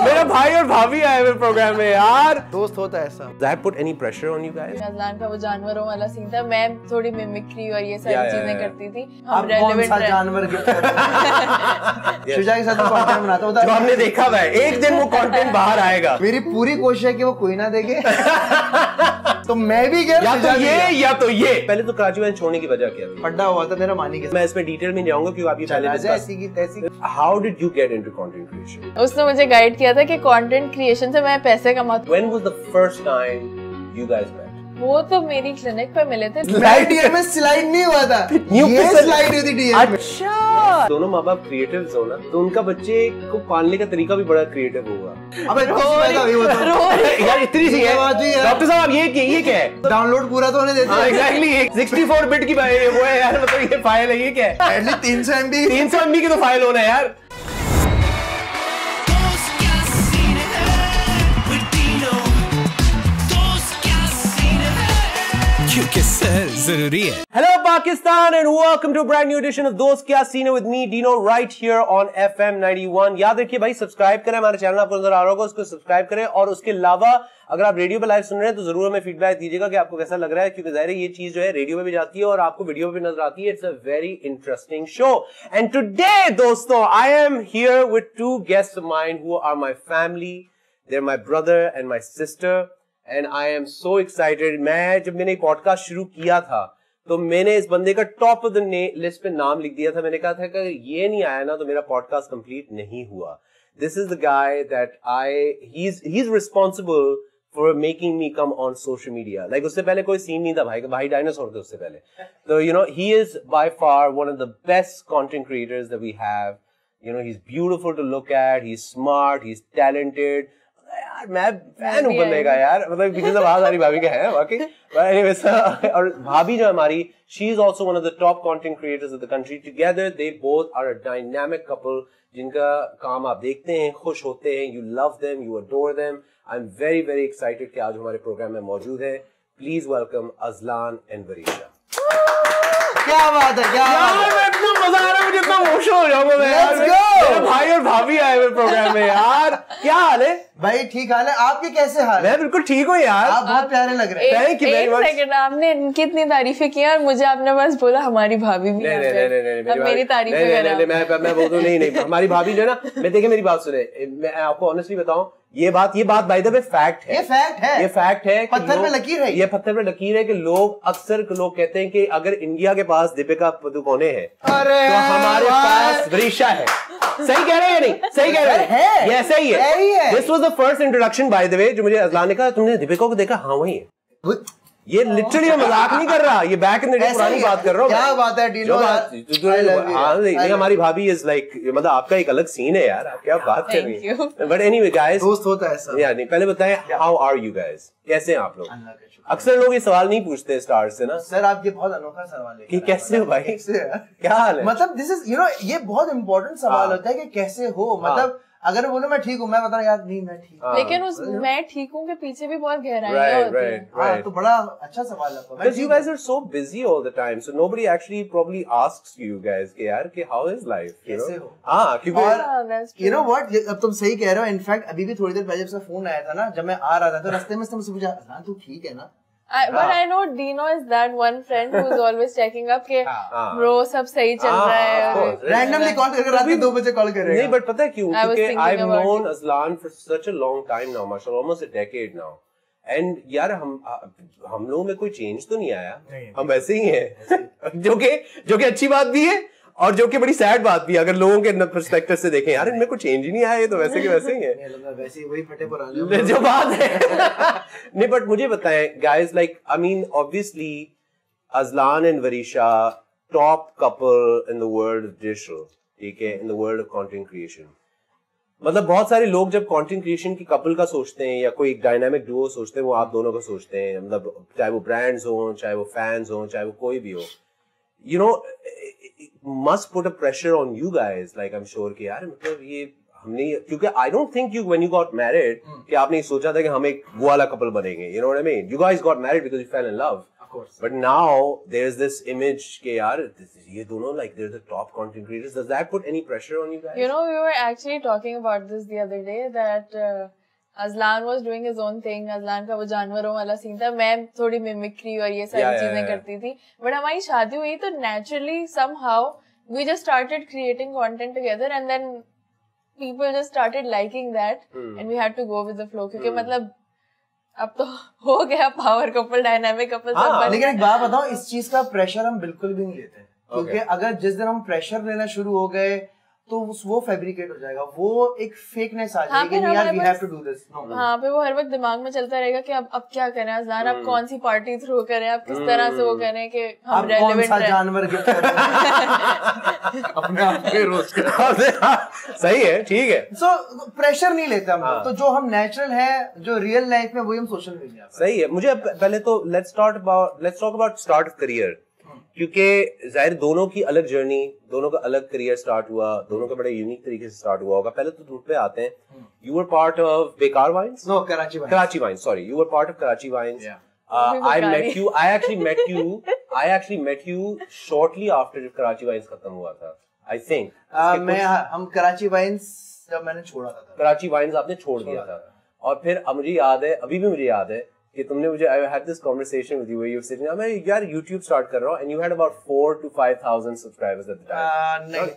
मेरा भाई और भाभी आए हुए प्रोग्राम में यार। दोस्त होता है ऐसा। That put any pressure on you guys? Azlan का वो जानवरों वाला सीन था, मैं थोड़ी मिमिक्री और ये सारी चीजें करती थी। आप कौन सा जानवर गिफ्ट कर रहे हो? शुजा के साथ कंटेंट बनाता होता है। जो हमने देखा हुआ है, एक दिन वो कंटेंट बाहर आएगा। मेरी पूरी कोशिश है कि वो कोई ना देखे। तो मैं भी गया या तो ये पहले तो कराची में छोड़ने की वजह क्या थी? पड्डा हुआ था मेरा मानी के। मैं इसमें डिटेल में जाऊंगा क्योंकि आप ये पहले ऐसी की तैसी। How did you get into content creation? उसने मुझे गाइड किया था कि कंटेंट क्रिएशन से मैं पैसे कमाती हूँ। When was the first time you guys met? वो तो मेरी क्लिनिक पे मिले थे। डीएम में स्लाइड नहीं हुआ था, ये स्लाइड हुई थी डीएम में। अच्छा, दोनों माँ बाप क्रिएटिव्स हो ना, तो उनका बच्चे को पालने का तरीका भी बड़ा क्रिएटिव होगा। अबे यार इतनी सी है डॉक्टर साहब, ये क्या है? डाउनलोड पूरा तो होने देते हैं। एग्जैक्टली 64 बिट की वो है यार, मतलब ये फाइल है, ये क्या है? एटलीस्ट 300 MB की तो फाइल होना है यार। Hello Pakistan and welcome to a brand new edition of दोस्त क्या सीन है with me Dino right here on FM 91। याद रखिए भाई, सब्सक्राइब करें हमारे चैनल, आपको नजर आ रहा होगा, उसको सब्सक्राइब करें। और उसके अलावा अगर आप रेडियो पे लाइव सुन रहे हैं तो जरूर हमें फीडबैक दीजिएगा कि आपको कैसा लग रहा है, क्योंकि जाहिर है ये चीज जो है रेडियो पे भी जाती है और आपको वीडियो पे भी नजर आती है। It's a very interesting show and today दोस्तों I am here with two guests of mine who are my family. They are my brother and my sister and I am so excited. मैं जब मैंने podcast शुरू किया था तो मैंने इस बंदे का टॉप ऑफ द लिस्ट पे नाम लिख दिया था। मैंने कहा था कि ये नहीं आया ना तो मेरा पॉडकास्ट कंप्लीट नहीं हुआ। This is the guy that he is responsible for making me come on social media. Like उससे पहले कोई सीन नहीं था भाई डायनासोर थे उससे पहले। तो you know he is by far one of the best content creators that we have. You know he is beautiful to look at, he is smart, he is talented. यार मैं fan हूं बंदे का यार, मतलब पीछे से आवाज आ रही भाभी का है वाकई। और भाभी जो हमारी, she is also one of the top content creators of the country. Together they both are a dynamic couple जिनका काम आप देखते हैं, खुश होते हैं, you love them, you adore them. I am very very excited कि आज हमारे प्रोग्राम में मौजूद है। Please welcome Azlan and Varisha. क्या बात है, क्या यार इतना मजा आ रहा है, मुझे इतना इमोशनल हो जाऊंगा मैं यार। मेरे भाई और भाभी आए हुए प्रोग्राम में यार। क्या हाल है भाई? ठीक हाल है, आपके कैसे हाल? मैं बिल्कुल ठीक हूँ यार, आप बहुत प्यारे लग रहे हैं। Thank you very much. Second, आपने इनकी इतनी तारीफें की और मुझे आपने बस बोला हमारी भाभी भी नहीं, मेरी तारीफें करा। मैं बोल दूं नहीं हमारी भाभी जो है ना, मैं देखिए मेरी बात सुने, मैं आपको ऑनेस्टली बताऊं, ये बात बाय द वे फैक्ट है। ये फैक्ट है। पत्थर पे लकीर है। ये पत्थर पे लकीर है कि अक्सर लोग कहते हैं कि अगर इंडिया के पास दीपिका पादुकोणे है तो हमारे पास वरीशा है। सही कह रहे हैं या नहीं? सही कह रहे हैं, ये सही है। This was the first introduction by the way जो मुझे अज़लान ने कहा, तुमने दीपिका को देखा? हाँ वही है। ये लिटरली मजाक नहीं कर रहा, ये बैक इन द डे पुरानी बात कर रहा हूँ। क्या बात है डीनो? हाँ हमारी भाभी इज लाइक, मतलब आपका एक अलग सीन है यार, आप क्या बात कर रही हैं। बट एनीवे गाइस, दोस्त होता है ऐसा। यार नहीं, पहले बताएं हाउ आर यू गाइस, कैसे हैं आप लोग? अक्सर लोग ये सवाल नहीं पूछते स्टार से ना। सर आप ये बहुत अनोखा सवाल है कि कैसे हो भाई, क्या हाल है? मतलब दिस इज ये बहुत इंपॉर्टेंट सवाल होता है कि कैसे हो। मतलब अगर बोलो मैं ठीक हूँ, मैं बता यार नहीं मैं ठीक हूँ, लेकिन उस मैं ठीक हूँ के पीछे भी बहुत गहराई होती है। तो बड़ा अच्छा सवाल है। Because you guys are so busy all the time, so nobody actually probably asks you guys कि यार कि how is life, you know? हाँ, क्योंकि you know what, अब तुम सही कह रहे हो। इनफैक्ट अभी भी थोड़ी देर पहले जब फोन आया था ना, जब मैं आ रहा था तो रास्ते में उसने मुझसे पूछा, हाँ तू ठीक है ना? But I know Dino is that one friend who's always checking up के bro सब सही चल रहा है। Randomly कॉल करके रात के 2 बजे कॉल करेगा। नहीं बट पता है क्यों? क्योंकि I've known Azlan for such a long time now, माशाल्लाह, almost a decade now. And यार हम लोगों में कोई चेंज तो नहीं आया, हम वैसे ही हैं। जो कि अच्छी बात भी है और जो कि बड़ी सैड बात भी है। अगर लोगों के पर्सपेक्टिव से देखें, यार इनमें कोई चेंज ही नहीं आया, तो वैसे के वैसे ही है, वैसे ही वही फटे पुराने जो बात है। नहीं बट मुझे बताएं guys, like I mean obviously Azlan and Varisha top couple in the world of digital, ठीक है, in the world of content creation. मतलब बहुत सारे लोग जब कंटेंट क्रिएशन की कपल का सोचते हैं या कोई एक डायनामिक डुओ सोचते हैं, वो आप दोनों का सोचते हैं। मतलब चाहे वो ब्रांड्स हो, चाहे वो फैंस हो, चाहे वो कोई भी हो, you know must put a pressure on you guys, like I'm sure कि यार मतलब ये हमने, क्योंकि I don't think you when you got married कि आपने सोचा था कि हम एक वो वाला कपल बनेंगे, you know what I mean? You guys got married because you fell in love. course. But now there's this image के यार ये दोनों like they're the top content creators. Does that put any pressure on you guys? You know, we were actually talking about this the other day that Azlan was doing his own thing. Azlan का वो जानवरों वाला scene था. मैं थोड़ी mimicry और ये सारी चीजें करती थी. But हमारी शादी हुई तो naturally somehow we just started creating content together and then people just started liking that and we had to go with the flow. क्योंकि मतलब अब तो हो गया पावर कपल डायनामिक कपल सब. लेकिन एक बात बताओ, इस चीज का प्रेशर हम बिल्कुल भी नहीं लेते, क्योंकि अगर जिस दिन हम प्रेशर लेना शुरू हो गए तो वो फैब्रिकेट हो जाएगा, वो एक फेकनेस आ जाएगी. यार we have to do this. हाँ, पे वो हर वक्त दिमाग में चलता रहेगा कि अब क्या करें अज़लान, अब कौन सी पार्टी थ्रो करें, अब किस तरह से वो करें कि हम रेलेवेंट रहें. जानवर गिफ्ट करें अपने आप पे रोस्ट करें. सही है, ठीक है. सो प्रेशर नहीं लेते हम लोग. तो जो हम नेचुरल है, जो रियल लाइफ में, वही हम सोशल मीडिया. सही है. मुझे पहले तो let's talk about start of career, क्योंकि जाहिर दोनों की अलग जर्नी, दोनों का अलग करियर स्टार्ट हुआ, दोनों का बड़े यूनिक तरीके से स्टार्ट हुआ होगा. पहले तो तुम पे आते हैं. यू वर पार्ट ऑफ बेकार Vines. No, Karachi Vines. Sorry, you were part of Karachi Vines. I actually met you shortly after Karachi Vines खत्म हुआ था, I think. हम कराची वाइन्स जब मैंने छोड़ा था, कराची वाइन्स आपने छोड़ दिया था. और फिर मुझे याद है, अभी भी मुझे याद है कि तुमने मुझे I had this conversation with you where you were sitting, मैं यार YouTube start कर रहा हूँ and you had about 4,000 to 5,000 subscribers at the time. नहीं,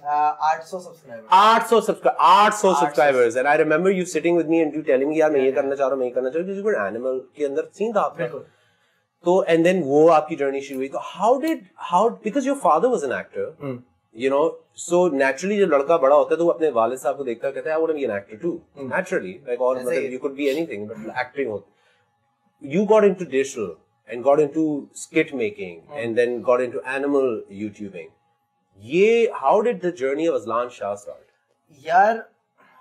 800 subscribers. 800 subscribers. And I remember you sitting with me and you telling me यार मैं ये करना चाह रहा हूँ, मैं ये करना चाह रहा हूँ, क्योंकि एनिमल के अंदर सीन था आपका. तो and then वो आपकी जर्नी शुरू हुई. तो how because your father was an actor, you know, so naturally जब लड़का बड़ा होता है तो वो अपने वालिद साहब को देखता है, कहता है I want to be an actor too. Naturally, like और मतलब you could be anything, but acting होता. You got into digital and got into skit making and then got into animal YouTubing. How did the journey of Azlan Shah start? यार,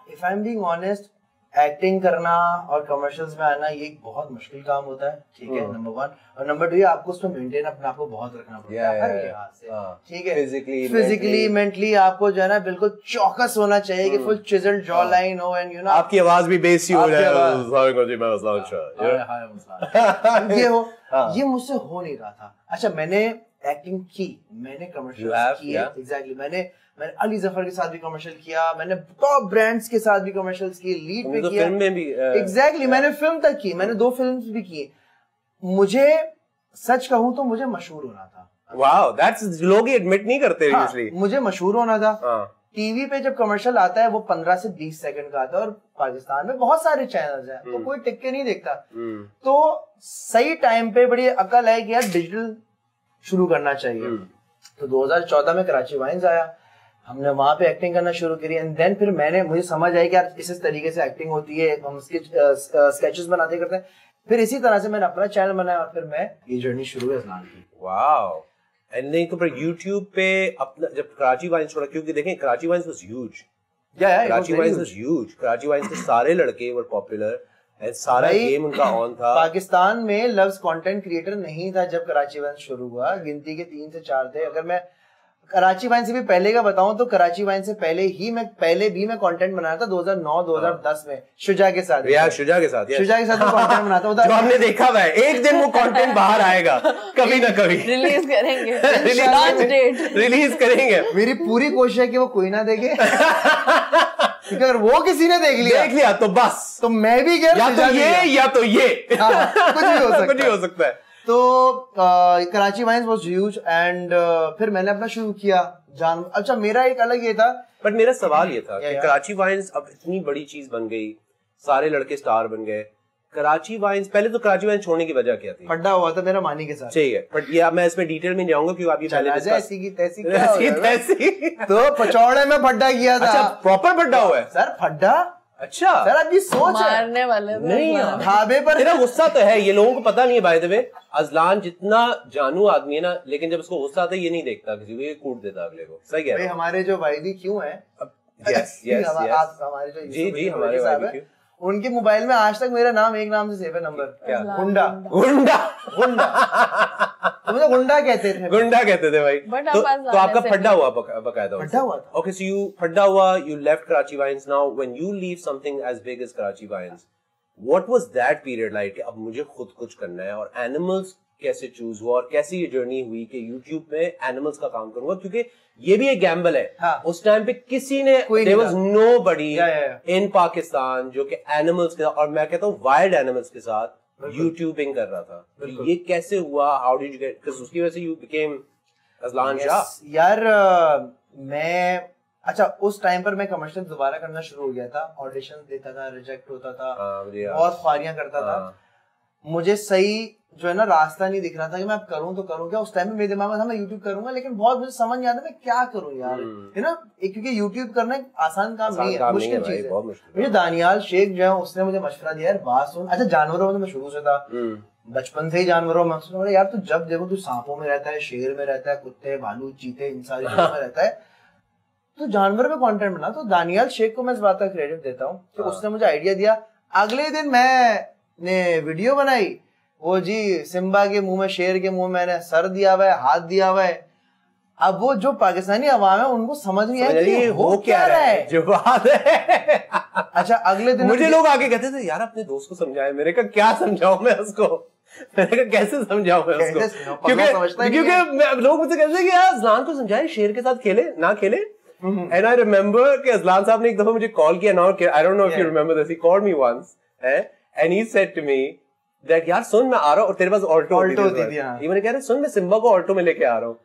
if I'm being honest, acting करना और commercials में आना ये एक बहुत मुश्किल काम होता है. ठीक है, नंबर 1. और नंबर 2, आपको उसमें मेंटेन अपने आप को बहुत रखना पड़ता है हर लिहाज से. ठीक है, फिजिकली मेंटली आपको जो है ना बिल्कुल चौकस होना चाहिए कि फुल चिजल्ड जॉ लाइन हो एंड यू नो आपकी आवाज भी बेसी हो जाए. ये हो, ये मुझसे हो नहीं रहा था. अच्छा, मैंने एक्टिंग की, मैंने कमर्शियल्स किए. एग्जैक्टली, मैंने अली जफर के साथ भी कमर्शियल किया, मैंने टॉप ब्रांड्स के साथ भी कमर्शियल्स किए, लीड पे किया. फिल्म में भी एग्जैक्टली मैंने फिल्म तक की, मैंने 2 फिल्म्स भी की. मुझे सच कहूं तो मुझे मशहूर होना था. वाओ, दैट्स लोग एडमिट नहीं करते यूजुअली. मुझे मशहूर होना था. टीवी पे जब कमर्शियल आता है वो 15 से 20 सेकंड का आता है, और पाकिस्तान में बहुत सारे चैनल्स हैं तो कोई टिक के नहीं देखता. तो सही टाइम पे बड़ी अकल है कि यार डिजिटल शुरू करना चाहिए. तो 2014 में कराची वाइन्स आया, हमने वहां पे एक्टिंग करना शुरू करी. एंड देन फिर मुझे समझ आई कि यार इस तरीके से एक्टिंग होती है, हम स्केचेस बनाते करते हैं. फिर इसी तरह से मैंने अपना चैनल बनाया और फिर मैं ये जर्नी शुरू है अज़लान की. वाओ. एंड नहीं तो पर YouTube पे अपना जब कराची वाइन्स छोड़ा, क्योंकि देखें Karachi Vines was huge. Karachi Vines was huge. Karachi Vines के सारे लड़के वर पॉपुलर एंड सारा गेम उनका ऑन था. पाकिस्तान में लव्स कंटेंट क्रिएटर नहीं था जब कराची वाइन्स शुरू हुआ. गिनती के 3 से 4 थे. अगर मैं कराची वाइन से भी पहले का बताऊं तो कराची वाइन से पहले भी मैं कंटेंट बनाया था 2009-2010 में शुजा के साथ. शुजा के साथ कंटेंट बनाता था. जो हमने देखा हुआ है, एक दिन वो कंटेंट बाहर आएगा कभी ना कभी. रिलीज करेंगे. रिलीज करेंगे. मेरी पूरी कोशिश है कि वो कोई ना देखे. अगर वो किसी ने देख लिया तो बस, तो मैं भी या तो ये कुछ भी हो सकता है. तो Karachi Vines was huge and फिर मैंने अपना शुरू किया. अच्छा, मेरा एक अलग ये था. बट मेरा सवाल ये था कि कराची वाइन्स अब इतनी बड़ी चीज बन गई, सारे लड़के स्टार बन गए. कराची वाइन्स, पहले तो कराची वाइन्स छोड़ने की वजह क्या थी? फड्डा हुआ था मेरा मानी के साथ. ठीक है, बट ये मैं इसमें डिटेल में जाऊंगा क्योंकि आप ये पहले ऐसी की तैसी तो पचौड़े में फड्डा किया था. अच्छा, प्रॉपर फड्डा हुआ है सर? फड्डा? अच्छा सर, आपकी सोच मारने वाले नहीं, ढाबे पर तेरा गुस्सा तो है, ये लोगों को पता नहीं है. बाय द वे, अज़लान जितना जानू आदमी है ना, लेकिन जब उसको गुस्सा आता है ये नहीं देखता किसी को, ये कूट देता अगले को. सही कह रहे हैं. हमारे जो वाइदी क्यों है, हमारे जो जी हमारे वाइदी क्यों, उनके मोबाइल में आज तक मेरा नाम एक नाम से सेव है. नंबर गुंडा. मुझे गुंडा कहते थे भाई. तो आपका फड्डा हुआ बकायदा? फड्डा हुआ था. ओके, सो यू फड्डा हुआ, you left Karachi Vines. Now when you leave something as big as Karachi Vines, what was that period like? अब मुझे खुद कुछ करना है. और एनिमल्स कैसे चूज हुआ और कैसी ये जर्नी हुई कि YouTube में एनिमल्स का काम करूंगा, क्योंकि ये भी एक गैम्बल है। हाँ। उस टाइम पे किसी ने there was nobody in Pakistan जो कि एनिमल्स के साथ, और मैं कहता हूँ वाइल्ड एनिमल्स के साथ यूट्यूबिंग कर रहा था। तो ये कैसे हुआ? How did you get, because उसकी वजह से यू बिकेम अज़लान शाह। यार मैं अच्छा उस टाइम पर मैं कमर्शियल दोबारा करना शुरू हो गया था, ऑडिशन देता था, रिजेक्ट होता था, बहुत ख्वारियां करता था। मुझे सही जो है ना रास्ता नहीं दिख रहा था कि मैं अब करूं तो करूं क्या। उस टाइम में मेरे दिमाग में था मैं यूट्यूब करूंगा, लेकिन बहुत मुझे समझ नहीं आता मैं क्या करूं यार, है ना, क्योंकि यूट्यूब करना एक आसान काम नहीं है, मुश्किल चीज है। मुझे दानियाल शेख जो है उसने मुझे मशवरा दिया, यार बात सुन, अच्छा जानवरों में मैं शुरू से था, बचपन से ही जानवरों में सोचा यार तू जब देखो तू सांपों में रहता है, शेर में रहता है, कुत्ते, भालू, चीते, इन सारी चीजों में रहता है, तो जानवर में कंटेंट बना। तो दानियाल शेख को मैं इस बात का क्रेडिट देता हूँ कि उसने मुझे आइडिया दिया। अगले दिन मैंने वीडियो बनाई, वो जी सिम्बा के मुंह में, शेर के मुंह में मैंने सर दिया हुआ है, हाथ दिया हुआ है। अब वो जो पाकिस्तानी अवाम है उनको समझ नहीं आया कि वो क्या रहा है, जो बात है। अच्छा अगले दिन मुझे लोग आके कहते थे यार अपने दोस्त को समझाए। मेरे का क्या समझाऊं मैं उसको, मैंने कहा कैसे समझाऊं मैं उसको, क्योंकि लोग मुझसे कहते थे कि यार अज़लान को समझाए, शेर के साथ खेले ना खेले। And I remember कि अज़लान साहब ने एक दफा मुझे कॉल किया, now I don't know if you remember this, he called me once and he said to me that यार सुन मैं आ रहा हूँ, और तेरे पास ऑल्टो थी, मैंने कह रहा सुन मैं सिम्बा को ऑल्टो में लेके आ रहा हूँ।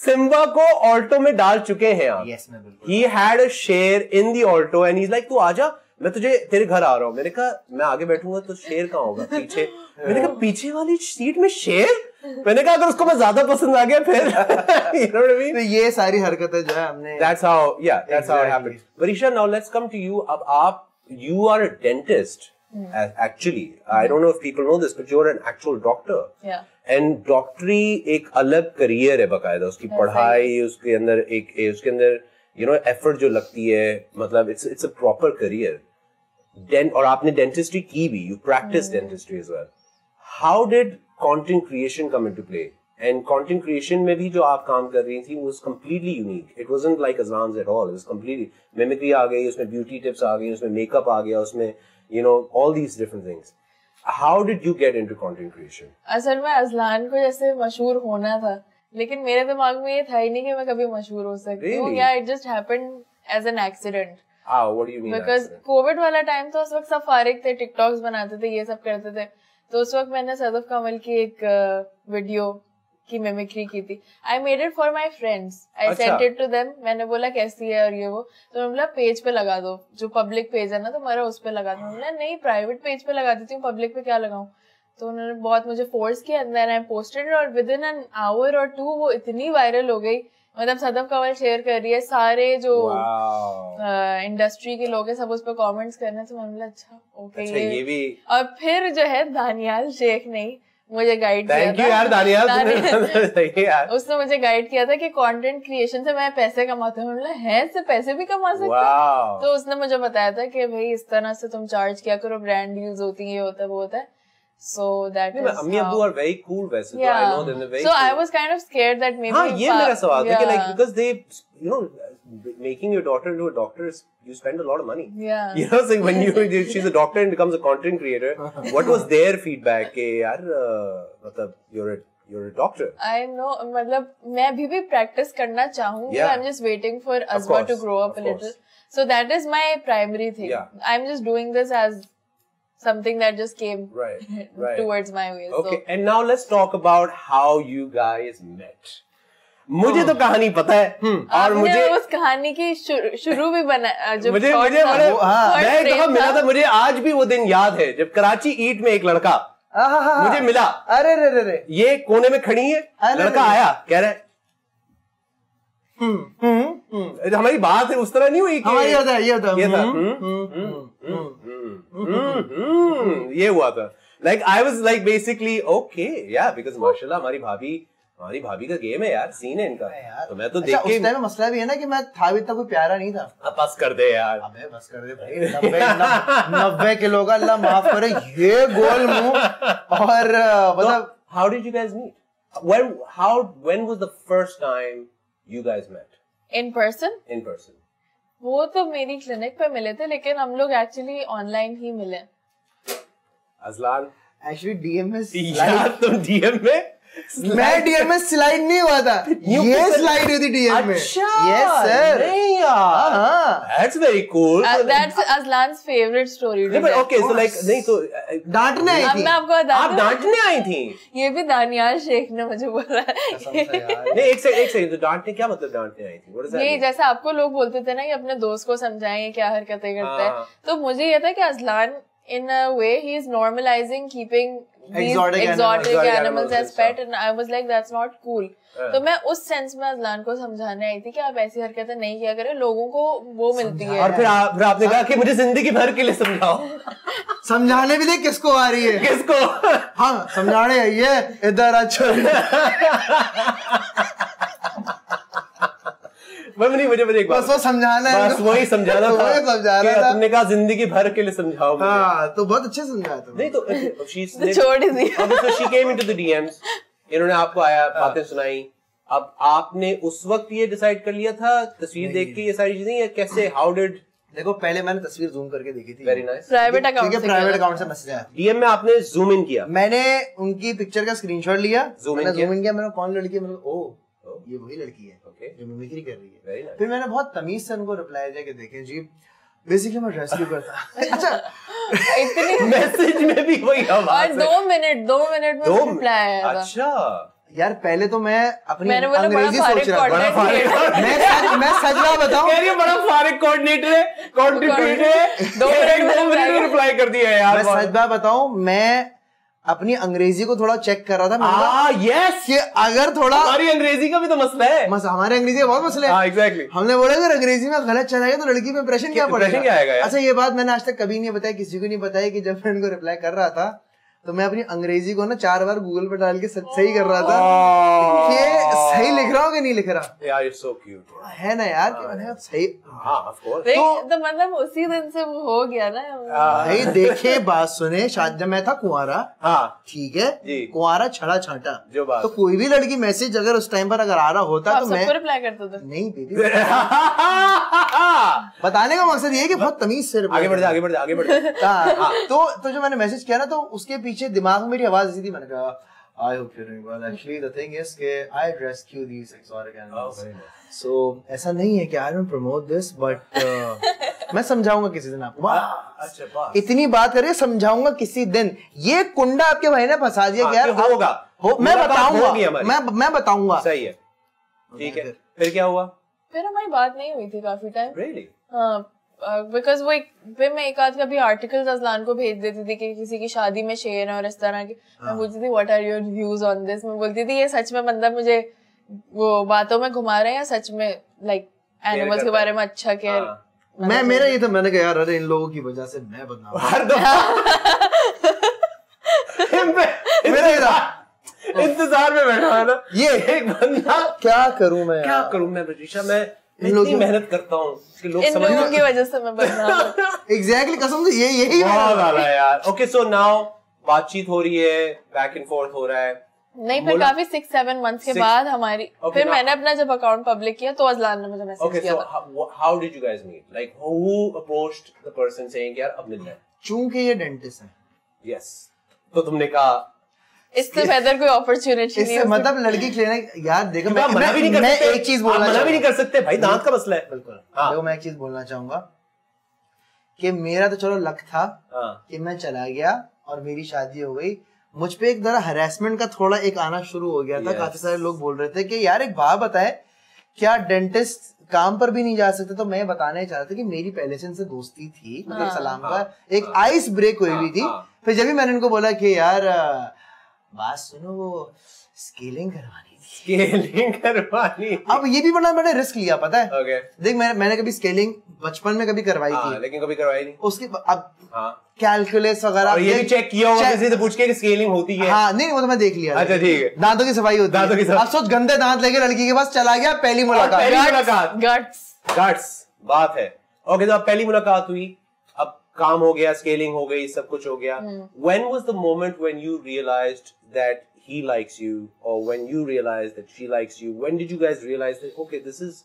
सिम्बा को ऑल्टो में डाल चुके हैं आप। He had a शेर in the Alto and he's like तू आजा, मैं तुझे तेरे घर आ रहा हूँ। मैंने कहा मैं आगे बैठूंगा तो शेर कहाँ होगा पीछे? मैंने कहा पीछे वाली सीट में शेर? मैंने कहा अगर उसको मैं ज्यादा पसंद आ गया फिर you know what I mean? तो ये सारी हरकतें जो है हमने that's how it happened. Varisha, now let's come to you. अब आप you are a dentist actually. I don't know if people know this, but you're an actual doctor. Yeah. And डॉक्टरी एक अलग करियर है बकायदा, उसकी पढ़ाई, उसके अंदर you know एफर्ट जो लगती है, मतलब it's a proper career. और आपने डेंटिस्ट्री की भी, you practice dentistry as well. How did content creation come into play? And content creation में भी जो आप काम कर रही थी was completely unique. It wasn't like Azlan's at all. It was completely mimicry आ गई, उसमें beauty tips आ गई, उसमें makeup आ गया, उसमें you know all these different things. How did you get into content creation? असल में अज़लान को जैसे मशहूर होना था, लेकिन मेरे दिमाग में ये था ही नहीं कि मैं कभी मशहूर हो सकती हूँ। या it just happened as an accident. What do you mean? Because Covid वाला टाइम तो उस वक्त सब फारिग थे, टिकटॉक्स बनाते थे, ये सब करते थे। तो उस वक्त मैंने सदफ कमल की एक वीडियो की मिमिक्री की थी। I made it for my friends, I sent it to them. मैंने बोला कैसी है और ये वो, तो उन्होंने बोला पेज पे लगा दो, जो पब्लिक पेज है ना तुम्हारा उस पे लगा दो। मैंने नहीं प्राइवेट पेज पे लगा देती हूँ, पब्लिक पे क्या लगाऊं। तो उन्होंने बहुत मुझे फोर्स किया, एंड देन आई पोस्टेड, और विद इन एन आवर और 2 वो इतनी वायरल हो गई। मतलब सदफ कमल शेयर कर रही है, सारे जो इंडस्ट्री के लोग हैं सब उस पर कमेंट्स कर रहे हैं। तो मैंने बोला अच्छा ओके ये भी। और फिर जो है दानियाल शेख ने मुझे गाइड किया था। यार दानियाल उसने मुझे गाइड किया था कि कंटेंट क्रिएशन से मैं पैसे कमाता हूँ। मैंने बोला है, इससे पैसे भी कमा सकते हैं? तो उसने मुझे बताया था कि भाई इस तरह से तुम चार्ज किया करो, ब्रांड डील्स होती है, ये होता है वो होता है। So that is Ammi Abbu are very cool वैसे, तो I know them, they're very cool. I was kind of scared that maybe हाँ ये मेरा सवाल था कि like because they you know making your daughter into a doctor is you spend a lot of money. Yeah. You know, so when she's a doctor and becomes a content creator, what was their feedback कि यार मतलब you're a doctor? I know, मतलब मैं अभी भी practice करना चाहूँगी. I'm just waiting for Azwa to grow up a little. So that is my primary thing. I'm just doing this as something that just came right. towards my way. Okay, so. And now let's talk about how you guys met. मुझे तो कहानी पता है और मुझे उस कहानी की शुरू भी बना जो मुझे मैं एक दफा मिला था, मुझे आज भी वो दिन याद है जब कराची ईट में एक लड़का मुझे मिला। अरे रे रे ये कोने में खड़ी है, लड़का आया कह रहा है हमारी बात है उस तरह नहीं हुई कि ये था ये हुआ था। Like I was like basically okay या बिकॉज़ माशाल्लाह हमारी भाभी का गेम है यार, सीन है इनका। तो मैं तो देख के उस टाइम में मसला भी है ना कि मैं था भी इतना कोई प्यारा नहीं था। बस कर दे यार, अबे बस कर दे भाई। 90 किलो का, अल्लाह माफ करे, ये गोल मुंह। और मतलब how did you guys meet? when was the first time you guys met? In person? In person. वो तो मेरी क्लिनिक पे मिले थे, लेकिन हम लोग एक्चुअली ऑनलाइन ही मिले। अज़लान एक्चुअली डीएम में यार तुम डीएम में मैं डीएम में स्लाइड नहीं हुआ था, ये स्लाइड हुई थी डीएम में। अच्छा, यस सर। नहीं यार, that's very cool. That's Aslan's favorite story. नहीं but okay, so like नहीं तो डांटने आई अब थी। मैं आपको बता आप दूं, डांटने आई थी? ये भी दानियाल शेख ने मुझे बोला है। नहीं एक सेकंड, तो डांटने क्या मतलब डांटने आई थी? What does that नहीं, mean? जैसे आपको लोग बोलते थे ना कि अपने दोस्त को समझाएं क्या हरकतें करता है, हाँ। तो मुझे ये था कि Azlan in a way he is normalizing keeping these Exotic exotic animals animals as and pet, and I was like that's not cool. तो मैं उस सेंस में अजलान को समझाने आई थी कि आप ऐसी हरकतें नहीं किया करें, लोगों को वो मिलती है। और फिर आपने कहा कि मुझे जिंदगी भर के लिए समझाओ। समझाने भी देख किसको आ रही है, किसको? हाँ समझाने आई है, इधर अच्छा। मुझे एक बात बस वो समझाना है, बस वही समझाना था। वही समझाना कि था। तुमने कहा जिंदगी भर के लिए समझाओ मुझे। हाँ तो बहुत अच्छे समझाया तुम। नहीं तो तो छोड़ ही दिया। अब she came into the DMs, इन्होंने आपको आया, बातें सुनाई, अब आपने उस वक्त ये डिसाइड कर लिया था तस्वीर देख के ये सारी चीजें, या कैसे? How did? देखो पहले मैंने तस्वीर जूम करके देखी थी। Very nice. प्राइवेट अकाउंट से प्राइवेट अकाउंट से मैसेज आया। डीएम में आपने जूम इन किया? मैंने उनकी पिक्चर का स्क्रीनशॉट लिया, Zoom in मैंने किया? जूम इन किया, मैंने कौन लड़की है, मैंने ओ ये वही लड़की है जो मिमिक्री कर रही है। Very nice. फिर मैंने बहुत तमीज से उनको रिप्लाई दिया कि देखें जी बेसिकली मैं रेस्क्यू करता। अच्छा इतनी मैसेज में भी वही और आवाज 2 मिनट में रिप्लाई आया था। अच्छा यार पहले तो मैं अपनी मैंने बोला अंग्रेजी बड़ा सोच रहा था। फारिग content मैं सच बात बताऊं, कह रही है बड़ा फारिग कोऑर्डिनेटर है, कंट्रीब्यूटर है, 2 मिनट में रिप्लाई कर दिया है यार। मैं सच बात बताऊं, मैं अपनी अंग्रेजी को थोड़ा चेक कर रहा था। मैंने कहा यस, कि अगर थोड़ा हमारी अंग्रेजी का भी तो मसला है। हमारे अंग्रेजी का बहुत मसले हैं। एग्जैक्टली। हमने बोला अगर अंग्रेजी में गलत चलाएगा तो लड़की पे इंप्रेशन क्या पड़ेगा? क्या आएगा यार? अच्छा ये बात मैंने आज तक कभी नहीं बताई, किसी को नहीं बताया कि जब मैं इनको रिप्लाई कर रहा था तो मैं अपनी अंग्रेजी को ना 4 बार गूगल पे डाल के सही कर रहा था कि सही लिख रहा हूँ कि नहीं लिख रहा। यार इट्स सो क्यूट है ना यार कि मैंने सही। हाँ ऑफ कोर्स। तो मतलब उसी दिन से वो हो गया ना। भाई देखे बात सुने, शायद जब मैं था कुंवारा, हाँ ठीक है जी, कुंवारा छड़ा छाटा, जो बात तो कोई भी लड़की मैसेज अगर उस टाइम पर अगर आ रहा होता तो मैं रिप्लाई करता था। नहीं बेबी, बताने का मकसद ये है कि बहुत तमीज से आगे बढ़ जा, आगे बढ़ जा, आगे बढ़ जा। हाँ, तो जो मैंने मैसेज किया ना तो उसके पीछे दिमाग में मेरी आवाज ऐसी थी, मैंने कहा I hope you're doing well. Actually, the thing is कि I rescue these exotic animals. So ऐसा नहीं है कि I don't promote this, but मैं समझाऊंगा किसी दिन आपको। अच्छा बात, इतनी बात करिए, समझाऊंगा किसी दिन। ये कुंडा आपके भाई ने फंसा दिया कि यार होगा, मैं बताऊंगा, मैं बताऊंगा। सही है, ठीक है। फिर क्या हुआ? फिर हमारी बात नहीं हुई थी काफी टाइम। Really? हाँ, बिकॉज वो फिर मैं एक आध कभी आर्टिकल्स अजलान को भेज देती थी कि किसी की शादी में शेर है और इस तरह की। मैं बोलती थी what are your views on this. मैं बोलती थी ये सच में बंदा मुझे वो बातों में घुमा रहे हैं या सच में लाइक एनिमल्स के बारे में अच्छा केयर। मैं मेरा ये था, मैंने कहा यार अरे इन लोगों की वजह से मैं बदनाम। हर दफा मेरा ये था, इंतजार में बैठा है ना ये एक बंदा, क्या करूं मैं, क्या करूं मैं बजीशा, मैं इन लोगों इतनी मेहनत करता हूँ कि लोग इन समझ लोगों की वजह से मैं बदनाम। एग्जैक्टली कसम से यही बहुत वाला है यार। ओके सो नाउ बातचीत हो रही है, बैक एंड फोर्थ हो रहा है। नहीं फिर काफी 6-7 मंथ्स के बाद हमारी फिर मैंने अपना जब अकाउंट पब्लिक किया तो अजलान ने मुझे मैसेज किया था। How did you guys meet? Like who approached the person saying यार अब मिलना है? चूंकि ये डेंटिस्ट है, यस, तो तुमने कहा इससे बेहतर कोई अपॉर्चुनिटी नहीं इससे मतलब लड़की क्लिनिक। यार देखो मैं मना भी नहीं कर सकते, एक चीज बोलना मना भी नहीं कर सकते भाई, दांत का मसला है। बिल्कुल। देखो मैं एक चीज बोलना चाहूंगा कि मेरा तो चलो लक था कि मैं चला गया और मेरी शादी हो गई। मुझ पे एक तरह हरासमेंट का थोड़ा एक आना शुरू हो गया था। काफी सारे लोग बोल रहे थे कि यार एक बात बताए, क्या डेंटिस्ट काम पर भी नहीं जा सकते? तो मैं बताना चाह रहा था कि मेरी पहले से इनसे दोस्ती थी, मतलब सलाम का एक आइस ब्रेक हुई भी थी। फिर जब भी मैंने इनको बोला कि यार बात सुनो, वो स्केलिंग करवानी थी, स्केलिंग करवानी। अब ये भी बड़ा बड़ा रिस्क लिया, पता है। okay. देख मैंने कभी स्केलिंग बचपन में कभी करवाई थी, लेकिन कभी करवाई नहीं। उसके अब कैलकुलस वगैरह और ये भी चेक किया होगा किसी से पूछ के कि स्केलिंग होती है? हाँ नहीं वो तो मैं देख लिया। अच्छा ठीक है। दांतों की सफाई होती है। दांतों की सफाई। अब सोच गंदे दांत लेके लड़की के पास चला गया, पहली मुलाकात। गट्स बात है। ओके, तो अब पहली मुलाकात हुई, अब काम हो गया, स्केलिंग हो गई, सब कुछ हो गया। When was the moment when you realized that he likes you, or when you realized that she likes you? When did you guys realize that okay, this is,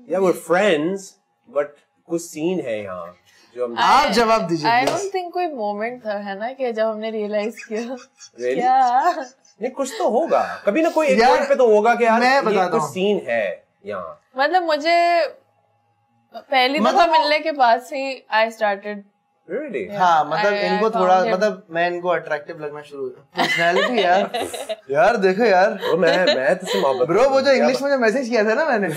yeah, we're friends, but कुछ scene है यहाँ? जो हम आप जवाब दीजिए आई please. Don't think कोई moment था है ना कि जब हमने रियलाइज किया Really? क्या नहीं कुछ तो होगा कभी ना कोई एक यार, पॉइंट पे तो होगा कि यार मैं ये बताता कुछ हूँ। सीन है यहाँ मतलब मुझे पहली दफा मतलब- मिलने के बाद से ही आई स्टार्टेड Really? हाँ मतलब I इनको found थोड़ा him. मतलब मैं इनको अट्रैक्टिव लगना शुरू पर्सनैलिटी यार यार देखो यार तो मैं तुझसे मोहब्बत ब्रो वो जो करता हूँ। इंग्लिश में जो मैसेज किया था ना मैंने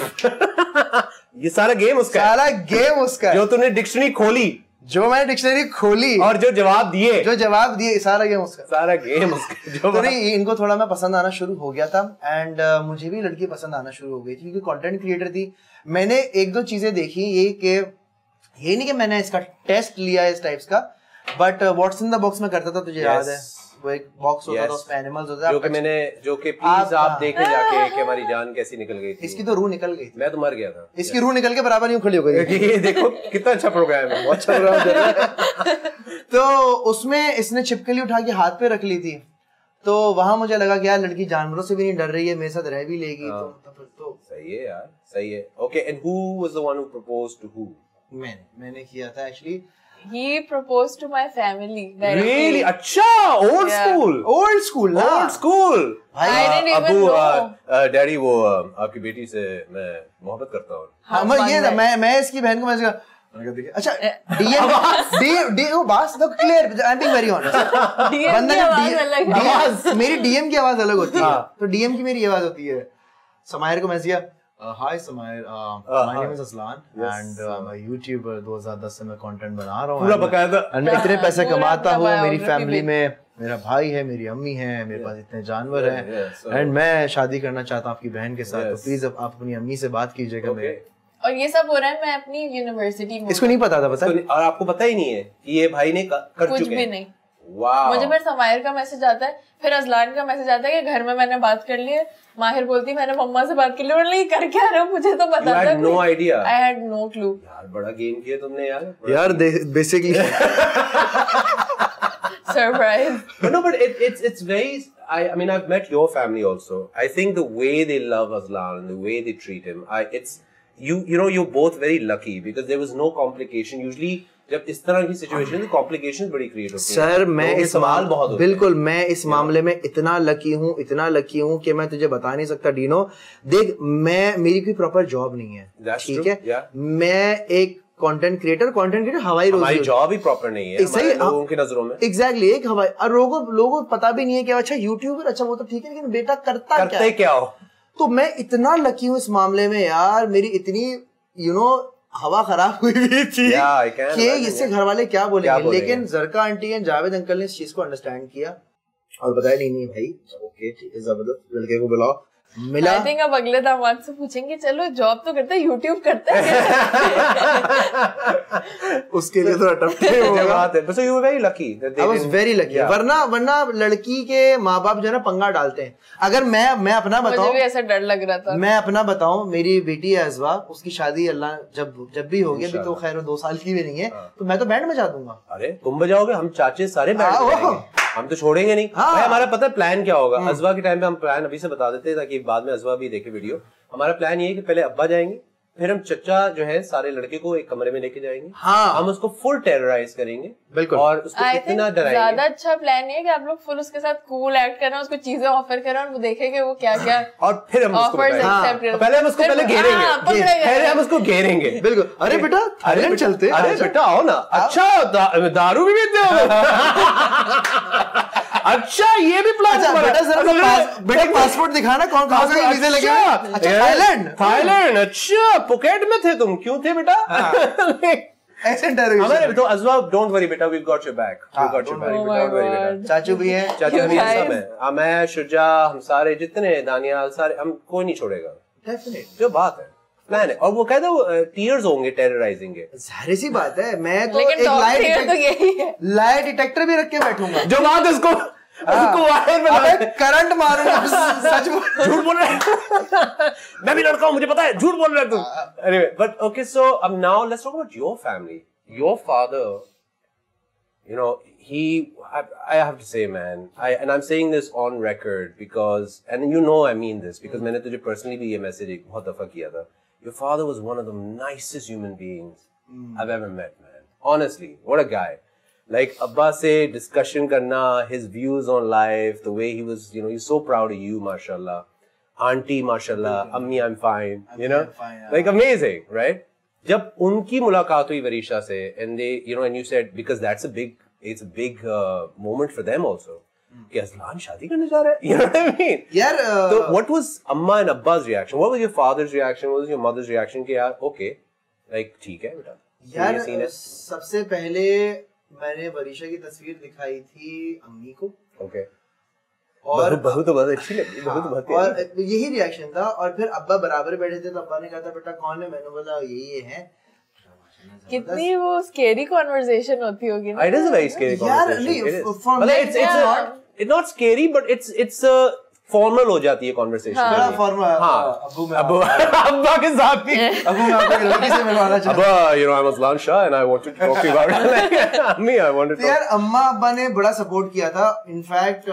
ये सारा गेम उसका है सारा गेम उसका है जो तूने डिक्शनरी खोली जो मैंने डिक्शनरी खोली और जो जवाब दिए जो जवाब दिए सारा गेम उसका सारा गेम उसका जो तो नहीं इनको थोड़ा मैं पसंद आना शुरू हो गया था एंड मुझे भी लड़की पसंद आना शुरू हो गई थी क्योंकि कंटेंट क्रिएटर थी मैंने एक दो चीजें देखी ये नहीं कि मैंने इसका टेस्ट लिया इस टाइप्स का but what's in the box में करता था तुझे याद है वो एक बॉक्स होता था उसमें एनिमल्स होते जो कि प्लीज आप हाँ। देखें जाके कि हमारी जान कैसी निकल गई थी इसकी तो रूह निकल गई थी मैं तो मर गया था इसकी रूह निकल के बराबर यूं खड़ी हो गई ये देखो कितना अच्छा प्रोग्राम है बहुत अच्छा प्रोग्राम चल रहा है तो उसमें इसने छिपकली उठा के हाथ पे रख ली थी तो वहां मुझे लगा कि यार लड़की जानवरों से भी नहीं डर रही है मेरे साथ रह भी लेगी तो सही है यार सही है okay and who was the one who proposed to who मैंने किया था actually he proposed to my family really अच्छा old Yeah. School old school ना old school I didn't even अबू know. डैडी वो आपकी बेटी से मैं मोहब्बत करता हूँ हाँ ये था, मैं इसकी बहन को मैंने कहा अच्छा डीएम वो बात तो clear I am being very honest DM की आवाज अलग है आवाज मेरी डीएम की आवाज अलग होती है तो डीएम की मेरी आवाज होती है समायर को मैसेज किया hi Samaira my name is Aslan and I am YouTuber 2010 से मैं कंटेंट बना रहा हूँ पूरा बकायदा एंड मैं इतने पैसे पूरा कमाता अपना हूँ मेरी biography फैमिली भी। में मेरा भाई है मेरी अम्मी है मेरे पास इतने जानवर हैं एंड मैं शादी करना चाहता हूँ आपकी बहन के साथ तो प्लीज आप अपनी अम्मी से बात कीजिएगा ओके मेरे और ये सब हो रहा है मैं अपनी यूनिवर्सिटी में इसको नहीं पता था पता और आपको पता ही नहीं है कि ये भाई ने कर कुछ चुके भी हैं नहीं वाह मुझे फिर समायर का मैसेज आता है फिर अजलान का मैसेज आता है कि घर में मैंने बात कर ली है माहिर बोलती मैंने मम्मा से बात कर ली और नहीं कर क्या रहे हो मुझे तो पता था no idea I had no clue यार बड़ा गेम किया तुमने यार basically surprise no, but it's very. I mean, I've met your family also. I think the way they love Aslan and the way they treat him, it's you know you're both very lucky because there was no complication. Usually, जब इस तरह की situation में complications बड़ी create होती हैं sir मैं लोगों के इस सवाल बहुत होते हैं बिल्कुल मैं इस मामले में इतना लकी हूँ कि मैं तुझे बता नहीं सकता डीनो देख मैं मेरी कोई प्रॉपर जॉब नहीं है That's ठीक true, है yeah. मैं एक कंटेंट क्रिएटर हवाई रोजी हमारी जॉब ही प्रॉपर नहीं है सही हमारे लोगों की नजरों में एग्जैक्टली एक हवाई और लोगों को पता भी नहीं है कि अच्छा यूट्यूबर अच्छा वो तो ठीक है लेकिन बेटा करता क्या करते क्या हो तो मैं इतना लकी हूँ इस मामले में यार मेरी इतनी हवा खराब हुई हुई थी Yeah, I can कि imagine, इससे yeah. घर वाले क्या बोलेंगे बोलेंगे? लेकिन जरका आंटी एंड जावेद अंकल ने इस चीज को अंडरस्टैंड किया और बताया नहीं भाई ओके ठीक है जबरदस्त लड़के को बुलाओ मिला आई थिंक अब अगले दामाद से पूछेंगे चलो जॉब तो करते हैं यूट्यूब करते हैं उसके लिए थोड़ा टफ टाइम क्या होगा बात है. So you were very lucky that they I was didn't- very lucky Yeah. वरना लड़की के माँ बाप जो है ना पंगा डालते हैं अगर मैं अपना मुझे बताऊं भी ऐसा डर लग रहा था मैं अपना बताऊं मेरी बेटी है अजवा उसकी शादी अल्लाह जब भी होगी अभी तो खैर 2 साल की भी नहीं है तो मैं तो बैंड बजा दूंगा अरे तुम बजाओगे हम चाचे सारे बैंड हाँ, बजाएंगे हम तो छोड़ेंगे नहीं हाँ। भाई हमारा पता है प्लान क्या होगा अजवा के टाइम पे हम प्लान अभी से बता देते हैं ताकि बाद में अजवा भी देखे वीडियो हमारा प्लान ये है कि पहले अब्बा जाएंगे फिर हम चचा जो है सारे लड़के को एक कमरे में लेके जाएंगे हाँ। हम उसको फुल टेरराइज करेंगे बिल्कुल। और उसको आई थिंक इतना डराएंगे ज्यादा अच्छा प्लान ये है कि आप लोग फुल उसके साथ कूल एक्ट कर रहे हो उसको चीजें ऑफर कर रहे हो और वो देखेंगे वो क्या क्या और फिर हम उसको ऑफर्स बताएंगे। एक्सेप्ट तो पहले हम उसको पहले घेरेंगे पहले हम उसको घेरेंगे बिल्कुल अरे बेटा थाईलैंड चलते अरे बेटा आओ ना अच्छा दारू भी पीते हो अच्छा ये भी प्लान अच्छा बेटा जरा बेटा पासपोर्ट दिखाना कौन कहाँ से वीजा लगे अच्छा थाईलैंड थाईलैंड अच्छा पुकेट में थे तुम क्यों थे बेटा ऐसे डर हमारे तो अजवा डोंट वरी बेटा we got your back we got your back Oh my don't worry बेटा God. चाचू भी है चाचा भी guys. सब है मैं शुजा हम सारे जितने दानियाल सारे हम कोई नहीं छोड़ेगा डेफिनेट जो बात है प्लान है और वो कहते हो टीयर्स होंगे टेरराइजिंग के जाहिर सी बात है मैं तो लेकिन एक top tier तो यही है लाई डिटेक्टर भी रख के बैठूंगा जो बात है उसको वायर में अबे लगा करंट मारूंगा सच बोल झूठ बोल रहे हैं मैं भी लड़का हूं मुझे पता है झूठ बोल रहे हैं तुम anyway but okay so now let's talk about your family your father you know I have to say man and I'm saying this on record because and you know I mean this because मैंने तुझे personally भी ये message एक बहुत दफा किया था your father was one of the nicest human beings I've ever met man honestly, what a guy. Like Abba se discussion karna, his views on life, the way he was, he's so proud of you, mashallah. Auntie, mashallah, Ammi, I'm fine, like amazing, right? जब उनकी मुलाकात हुई वरीशा से, and they, and you said, because it's a big moment for them also. कि असलान शादी करने जा रहा है, you know what I mean? यार, so what was Amma and Abba's reaction? What was your father's reaction? What was your mother's reaction? कि यार, okay, like ठीक है बेटा. यार, सबसे पहले मैंने वरीशा की तस्वीर दिखाई थी अम्मी को. Okay. और बहू तो बहुत अच्छी लगी, बहू तो बहुत, और यही रिएक्शन था. और फिर अब्बा बराबर बैठे थे, तो अब्बा ने कहा था बेटा कौन है, मैंने बोला ये है. कितनी वो स्केरी कन्वर्सेशन होती होगी ना. It is a very scary conversation. It's not scary, but it's a formal हो जाती है conversation. बड़ा formal. हाँ. अब्बा के साथ भी. अब्बू मैं आपको लड़की से मिलवाना चाहता हूँ. अब्बा, I'm Aslan Shah and I want to talk to you about me. I want to talk. यार, अम्मा अब्बा ने बड़ा सपोर्ट किया था. इनफैक्ट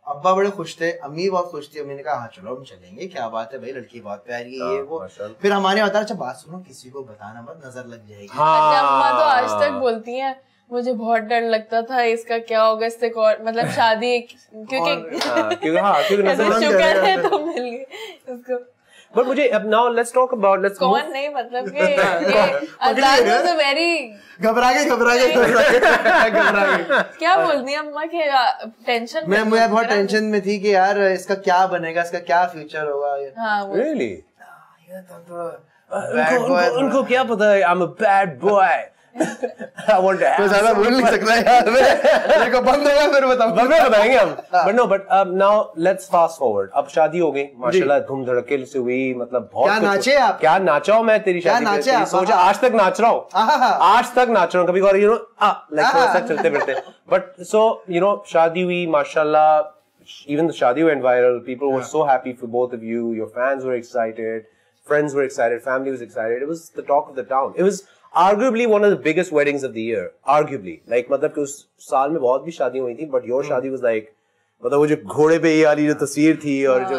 अब्बा बड़े खुश थे, अम्मी बहुत खुश थी. अम्मी ने कहा हाँ चलो हम चलेंगे, क्या बात है भाई, लड़की बहुत प्यारी है, ये वो. फिर हमारे बताया अच्छा बात सुनो, किसी को बताना मत, नजर लग जाएगी. अम्मा तो आज तक बोलती हैं मुझे बहुत डर लगता था इसका क्या होगा, इससे मतलब शादी, क्योंकि शुक्र है तो मिल गई उसको. But मुझे अब now let's talk about कौन नहीं, मतलब कि अज़लान was a very घबरा गई. क्या बोलती है अम्मा के टेंशन. मैं बहुत टेंशन में थी कि यार इसका क्या बनेगा, इसका क्या फ्यूचर होगा. हाँ, really? उनको क्या पता है I'm a bad boy. I want to have. ज़्यादा बोल नहीं सकता यार. मेरे को बंद होगा फिर बताएंगे हम. But no, but now let's fast forward. अब शादी हो गई, माशाल्लाह धूम धड़के से हुई, मतलब बहुत. क्या नाचे आप? क्या नाचा हूँ मैं तेरी शादी पे. सोचा आज तक नाच रहा हूँ. आज तक नाच रहा हूँ. कभी like थोड़ा सा चलते फिरते. But so शादी हुई, माशाल्लाह. Even the शादी went viral. People were so happy for both of you. Your fans were excited. Friends were excited. Family was excited. It was the talk of the town. It was arguably one of the biggest weddings of the year. Arguably, like मतलब कि उस साल में बहुत भी शादी हुई थी, but your शादी was like, मतलब वो जो घोड़े पे ये वाली जो तस्वीर थी और जो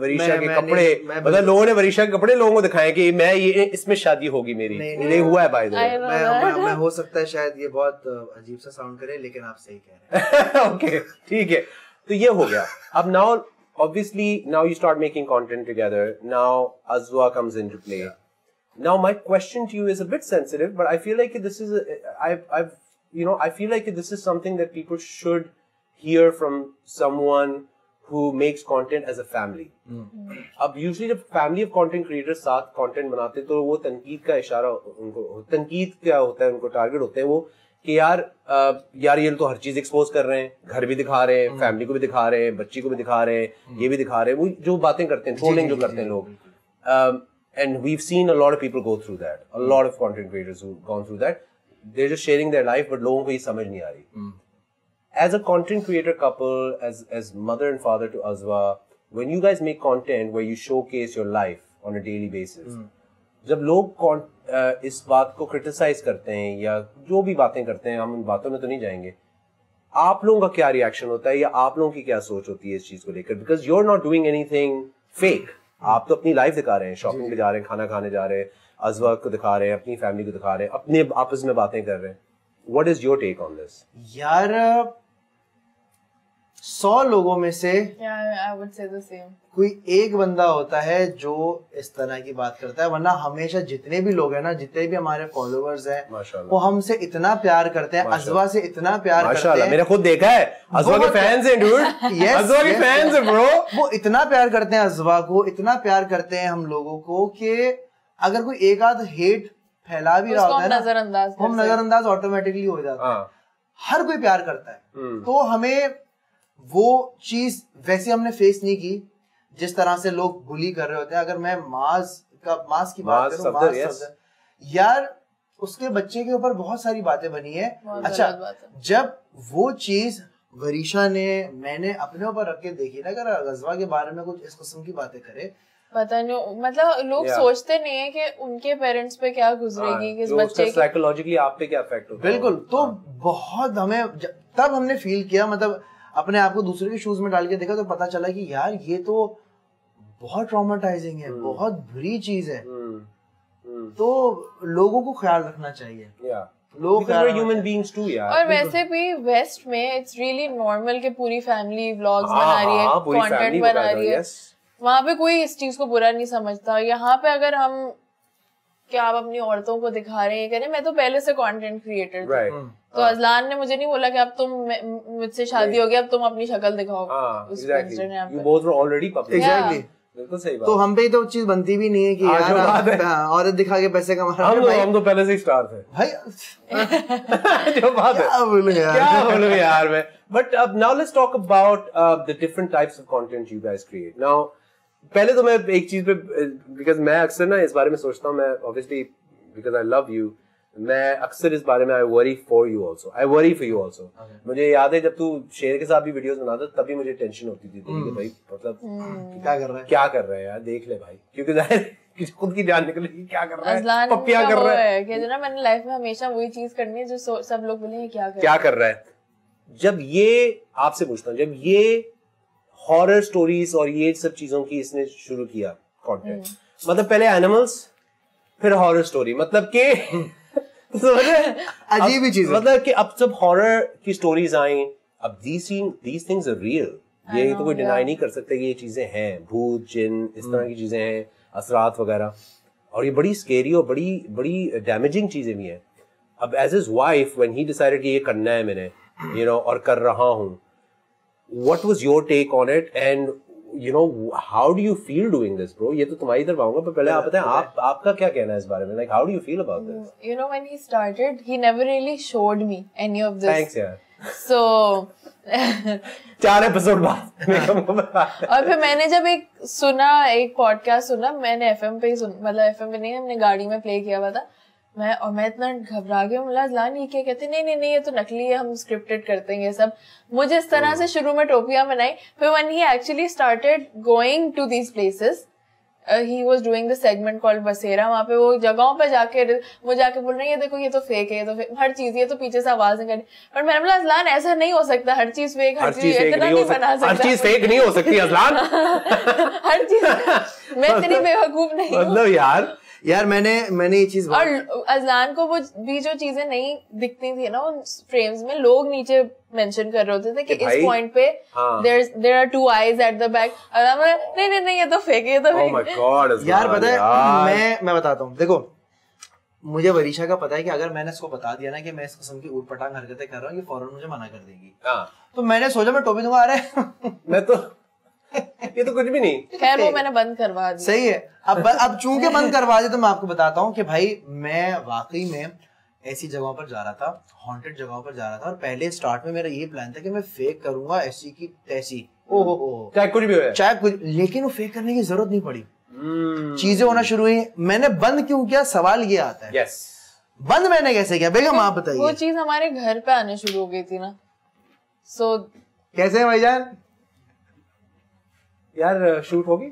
वरीशा के कपड़े, मतलब लोगों ने वरीशा के कपड़े लोगों को दिखाए कि मैं ये इसमें शादी होगी मेरी. ये हुआ है बाय द वे. मैं हो सकता है शायद ये बहुत अजीब सा साउंड करे, लेकिन आप सही कह रहे हैं. ओके ठीक है, तो ये हो गया. अब now obviously now you start making content together. Now Azwa comes into play. Now my question to you is a bit sensitive, but I feel like this is I feel like this is something that people should hear from someone who makes content as a family. अब usually जब family of content creators साथ content बनाते तो वो तनकीद का इशारा उनको, तनकीद क्या होता है, उनको टारगेट होते हैं वो कि यार ये तो हर चीज एक्सपोज कर रहे हैं, घर भी दिखा रहे हैं, फैमिली को भी दिखा रहे हैं, बच्ची को भी दिखा रहे हैं, ये भी दिखा रहे हैं, वो जो बातें करते हैं, ट्रोलिंग जो करते हैं लोग. And we've seen a lot of people go through that. A lot of content creators who've gone through that. They're just sharing their life, but लोगों को ये समझ नहीं आ रही. As a content creator couple, as mother and father to Azwa, when you guys make content where you showcase your life on a daily basis, जब लोग इस बात को criticize करते हैं या जो भी बातें करते हैं, हम उन बातों में तो नहीं जाएंगे, आप लोगों का क्या रिएक्शन होता है या आप लोगों की क्या सोच होती है इस चीज को लेकर? Because you're not doing anything fake. आप तो अपनी लाइफ दिखा रहे हैं, शॉपिंग पे जा रहे हैं, खाना खाने जा रहे हैं, अज़वा को दिखा रहे हैं, अपनी फैमिली को दिखा रहे हैं, अपने आपस में बातें कर रहे हैं. What is your take on this? यार 100 लोगों में से I would say the same. कोई एक बंदा होता है जो इस तरह की बात करता है, वरना हमेशा जितने भी लोग हैं ना, जितने भी हमारे फॉलोअर्स हैं, वो हमसे इतना प्यार करते हैं, अज़वा से इतना प्यार करते हैं. मैंने खुद देखा है, अज़वा के फैंस हैं dude. अज़वा के फैंस हैं bro. वो इतना प्यार करते हैं अज़वा को, इतना प्यार करते हैं हम लोगों को कि अगर कोई एक आध हेट फैला भी रहा होता है ना, हम नजरअंदाज ऑटोमेटिकली हो जाते हैं. हर कोई प्यार करता है. तो हमें वो चीज वैसे हमने फेस नहीं की जिस तरह से लोग बुली कर रहे होते हैं. अगर मैं मास की बात करूं, यार उसके बच्चे के ऊपर बहुत सारी बातें बनी है. अच्छा, जब वो चीज वरीशा ने मैंने अपने ऊपर रख के देखी ना, अगर अज़वा के बारे में कुछ इस किस्म की बातें करे, पता नहीं, मतलब लोग सोचते नहीं है कि उनके पेरेंट्स पे क्या गुजरेगी, किस बच्चे की साइकोलॉजिकली आप पे क्या इफेक्ट होगा. बिल्कुल. तो बहुत हमें तब हमने फील किया, मतलब अपने आप को दूसरे के शूज में डाल के देखा तो पता चला कि यार ये तो बहुत ट्रॉमेटाइजिंग है, बहुत बुरी चीज है. तो लोगों को ख्याल रखना चाहिए, लोग ह्यूमन बीइंग्स टू यार। और वैसे भी वेस्ट में इट्स रियली नॉर्मल कि पूरी फैमिली व्लॉग्स बना रही है, कंटेंट बना रही है, वहाँ पे कोई इस चीज को बुरा नहीं समझता। यहाँ पे अगर हम क्या आप अपनी औरतों को दिखा रहे हैं करें, मैं तो पहले से कंटेंट क्रिएटर थी, तो अजलान ने मुझे नहीं बोला कि अब तुम मुझसे शादी हो गया अब तुम अपनी शक्ल दिखाओ उस इंस्टाग्राम पे। You both were already public. Exactly. बिल्कुल सही बात। तो हम पे तो चीज बनती भी नहीं है कि यार औरत दिखा के पैसे कमा रहा है। हम तो पहले से ही स्टार थे भाई। जो बात है क्या बोलूं यार मैं। But now let's talk about the different types of content you guys create. Now पहले तो मैं एक चीज पे because मैं अक्सर ना इस बारे में सोचता हूँ, मैं obviously because I love you, मैं अक्सर इस बारे में I worry for you also. मुझे याद है जब तू शेर के साथ भी वीडियोस बनाता तभी मुझे टेंशन होती थी कि भाई मतलब क्या कर रहा है यार, देख ले भाई, क्योंकि जाहिर खुद की जान निकलेगी क्या कर रहा है, पप्पियां कर रहा है कि ना मैंने लाइफ में हमेशा वही चीज करनी है जो सब लोग बोले क्या कर रहा है। जब ये आपसे पूछता हूँ, जब ये हॉरर स्टोरीज और ये सब चीजों की इसने शुरू किया कंटेंट, मतलब पहले एनिमल्स फिर हॉरर स्टोरी, मतलब के अजीब ही चीज, मतलब कि अब जब हॉरर की स्टोरीज आई, अब these things are real, ये तो कोई डिनाई नहीं कर सकते कि ये चीजें हैं, भूत जिन इस तरह की चीजें हैं, असरात वगैरह, और ये बड़ी स्केरी और बड़ी डैमेजिंग चीजें भी हैं। अब as his wife when he decided कि ये करना है मैंने, यू नो, और कर रहा हूँ, what was your take on it and you know how do you feel doing this bro? ये तो तुम्हारी तरफ आऊंगा, पर पहले आप बताएं आपका क्या कहना है इस बारे में, like how do you feel about this? You know when he started he never really showed me any of this. Thanks यार। So 4 एपिसोड बाद और फिर मैंने जब एक पॉडकास्ट सुना, मैंने एफएम पे ही मतलब एफएम पे नहीं, हमने गाड़ी में प्ले किया हुआ था, मैं इतना घबरा गया, बोला अजलान ये क्या कहते, नहीं ये तो नकली है, हम स्क्रिप्टेड करते हैं ये सब। मुझे इस तरह से शुरू में टोपियां बनाई, फिर when he actually started going to these places, he was doing the segment called Basera, वहाँ पे वो जगहों पे जाके वो जाके बोल रहे हैं ये देखो ये तो फेक है, ये तो फेक, हर चीज, ये तो पीछे से आवाज नहीं करनी। पर मैंने बोला अजलान ऐसा नहीं हो सकता, हर चीज फेक, हर चीज इतना नहीं बना सकता, हर चीज फेक नहीं हो सकती अजलान हर चीज मैं इतनी बेवकूफ नहीं हूँ मतलब यार मैंने ये चीज, और अजलान को वो भी जो चीजें नहीं दिखती थी ना उन फ्रेम्स में, लोग नीचे मेंशन कर रहे होते थे कि इस पॉइंट पे there are 2 eyes at the back, नहीं ये तो फेक है, ये तो फेक है। यार पता है मैं बताता हूँ, देखो मुझे वरीशा का पता है कि अगर मैंने इसको बता दिया ना कि मैं इस किस्म की ऊटपटांग हरकतें कर रहा हूँ, ये फौरन मुझे मना कर देगी, तो मैंने सोचा मैं टोपी दूंगा, अरे मैं तो ये तो कुछ भी नहीं, खैर वो मैंने बंद करवा दिया। सही है, अब चूंकि बंद करवा दिया तो मैं आपको बताता हूँ कि भाई मैं वाकई में ऐसी जगहों पर जा रहा था, हॉन्टेड जगहों पर जा रहा था, और पहले स्टार्ट में मेरा ये प्लान था कि मैं फेक करूंगा ऐसी की तैसी, चाहे कुछ भी हो, चाहे कुछ, लेकिन वो फेक करने की जरूरत नहीं पड़ी, चीजें होना शुरू हुई। मैंने बंद क्यों किया, सवाल ये आता है, बंद मैंने कैसे किया, बेगम आप बताइए। वो चीज हमारे घर पे आने शुरू हो गई थी ना, सो कैसे भाईजान यार शूट होगी,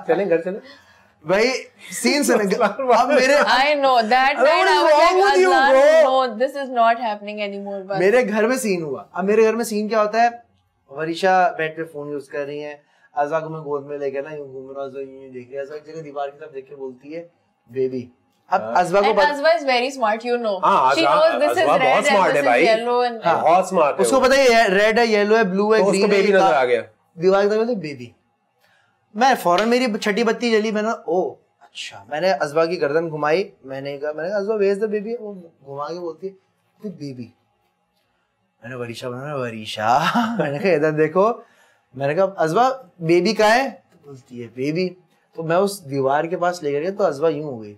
चलें घर चलें भाई, सीन सुने अब मेरे, I know that night I was like Azlan, no this is not happening anymore, but मेरे घर में सीन हुआ। अब मेरे घर में सीन क्या होता है, वरीशा बेड पे फोन यूज कर रही है, अज़वा को मैं गोद में लेके ना यूं घूम रहा हूं, यूं देख रही है, अज़वा एक जगह दीवार की तरफ देख के बोलती है बेबी। अब अज़वा को अज़वा is very smart, you know, she knows this is red and this is yellow and बहुत स्मार्ट है, उसको पता है रेड है, येलो है, ब्लू है, ग्रीन है, बेबी नजर आ गया दीवार की तरफ बोलती बेबी। मैं फौरन, मेरी छठी बत्ती जली, मैंने ओ अच्छा, मैंने अज़वा की गर्दन घुमाई, मैंने कहा अज़वा वेयर इज द बेबी, वो घुमा के बोलती है बेबी। मैंने वरीशा बनाना, वरीशा मैंने कहा इधर देखो, मैंने कहा अज़वा बेबी कहाँ है, तो बोलती है बेबी। तो मैं उस दीवार के पास लेकर गया तो अज़वा यूं हो गई।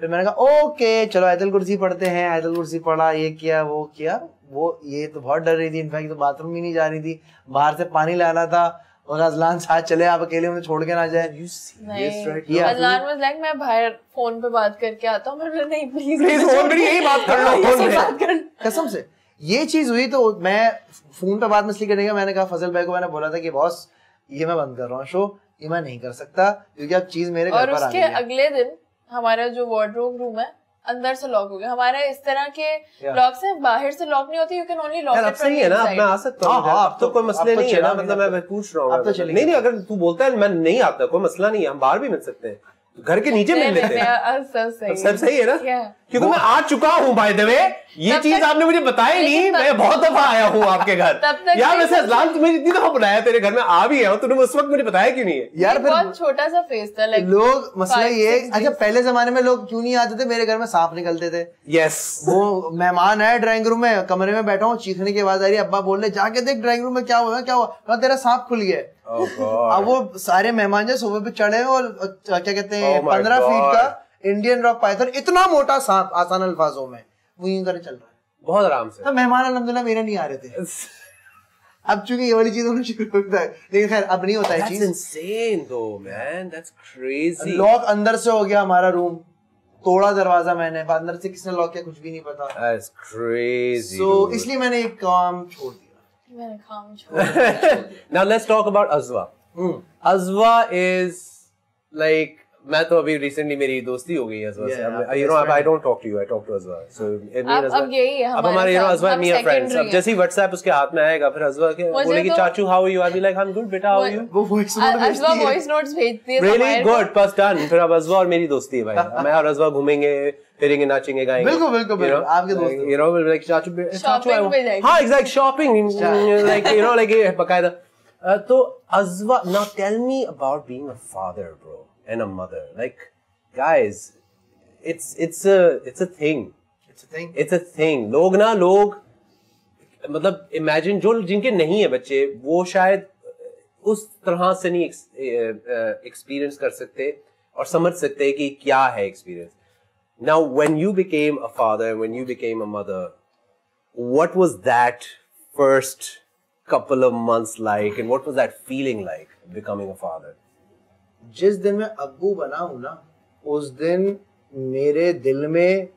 फिर मैंने कहा ओके चलो आयतल कुर्सी पढ़ते हैं, आयतल कुर्सी पढ़ा, ये किया वो किया, वो ये तो बहुत डर रही थी, इनफैक्ट तो बाथरूम ही नहीं जा रही थी, बाहर से पानी लाना था, और अजलान साथ चले, आप अकेले मुझे छोड़ के ना जाए। अजलान वाज लाइक मैं बाहर फोन पे बात करके आता हूँ, मैं नहीं प्लीज फोन पे यही बात कर लो, कसम से ये चीज हुई। तो मैं फोन पे बात मसली करने का, मैंने कहा फजल भाई को मैंने बोला था कि बॉस ये मैं बंद कर रहा हूँ शो, ये मैं नहीं कर सकता क्योंकि अब चीज मेरे घर पर आ गई है। और उसके अगले दिन हमारा जो वार्डरोब रूम है अंदर से लॉक हो गया। हमारे इस तरह के लॉक से बाहर से लॉक नहीं होती, you can only lock it from inside. अब मैं आ सकता हूं, अब तो कोई मसला नहीं है ना, मतलब मैं पूछ रहा हूं। अब तो चलेगा। नहीं अगर तू बोलता है मैं नहीं आता, कोई मसला नहीं है, हम बाहर भी मिल सकते हैं, घर के नीचे मिल लेते हैं। सब सही है ना? क्योंकि मैं आ चुका हूँ बाय द वे, ये चीज आपने मुझे बताई नहीं, मैं बहुत दफा आया हूँ आपके घर यार। वैसे अज़लान तुम्हें इतनी दफा बुलाया, तेरे घर में आ भी है, तूने उस वक्त मुझे बताया क्यों नहीं है यार? बहुत छोटा सा फेस था लोग, मसला ये, अच्छा पहले जमाने में लोग क्यों नहीं आते थे मेरे घर में? सांप निकलते थे। यस, वो मेहमान है ड्राइंग रूम में, कमरे में बैठा हूँ, चीखने की आवाज आ रही है, अब्बा बोल रहे जाके देख ड्राइंग रूम में क्या हुआ, क्या हुआ? तेरा सांप खुल गया। अब वो सारे मेहमान जो सोफे पे चढ़े हैं और क्या कहते हैं 15 फीट का इंडियन रॉक पाइथन, इतना मोटा सांप, आसान अल्फाजों में, वो यूं करे चल रहा है बहुत आराम से। तो मेहमान अल्हम्दुलिल्लाह मेरे नहीं आ रहे थे। अब चूंकि ये वाली चीज होना शुरू होता है, लेकिन खैर अब नहीं होता है चीज। insane though man, that's crazy। Lock अंदर से हो गया हमारा रूम, तोड़ा दरवाजा मैंने, अंदर से किसने लॉक किया कुछ भी नहीं पता। That's crazy। So इसलिए मैंने एक काम छोड़ दिया। Now let's talk about Azwa। Azwa is like, मैं तो अभी recently मेरी दोस्ती हो गई है Azwa से। You know, I don't talk to you, I talk to Azwa। So अब यही है अब हमारे Azwa and me are friends। अब जैसे ही WhatsApp उसके हाथ में आएगा, फिर Azwa के बोलेगी चाचू how are you? I'll be like I'm good बेटा, how are you? वो वॉइस नोट्स भेजती है। Really good, bus done। फिर अब Azwa और मेरी दोस्ती है भाई। मैं और Azwa घूमेंगे, फिरेंगे, नाचेंगे, गाएंगे। बिल्कुल आपके दोस्त, you know, like चाचू हाँ exactly, shopping like you know, like बकायदा। तो Azwa, now tell me about being a father bro and a mother, like guys, it's a thing। लोग मतलब imagine जो जिनके नहीं है बच्चे, वो शायद उस तरह से नहीं experience कर सकते और समझ सकते कि क्या है experience। Now when you became a father, when you became a mother, what was that first couple of months like, and what was that feeling like becoming a father? जिस दिन मैं अब्बू बना हूं ना, उस दिन मेरे दिल में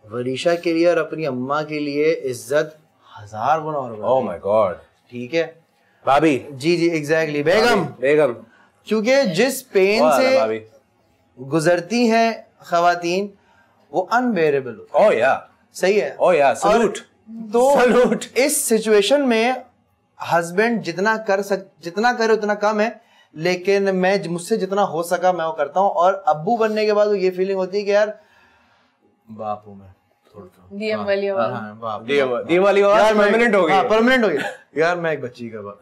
वरीशा के लिए और अपनी अम्मा के लिए इज्जत 1000 गुना और Oh my God। ठीक है भाभी। जी एग्जैक्टली, बेगम। क्योंकि जिस पेन से गुजरती हैं खवातीन, वो अनबेरेबल होता है। Oh yeah। सही है। Oh yeah, salute। तो इस सिचुएशन में हस्बैंड जितना करे उतना कम है, लेकिन मैं मुझसे जितना हो सका मैं वो करता हूँ। और अब्बू बनने के बाद ये फीलिंग होती है कि यार बाप हूँ मैं, डीएम वाली आवाज परमानेंट हो गई। परमानेंट हो गई यार, मैं एक बच्ची का बाप,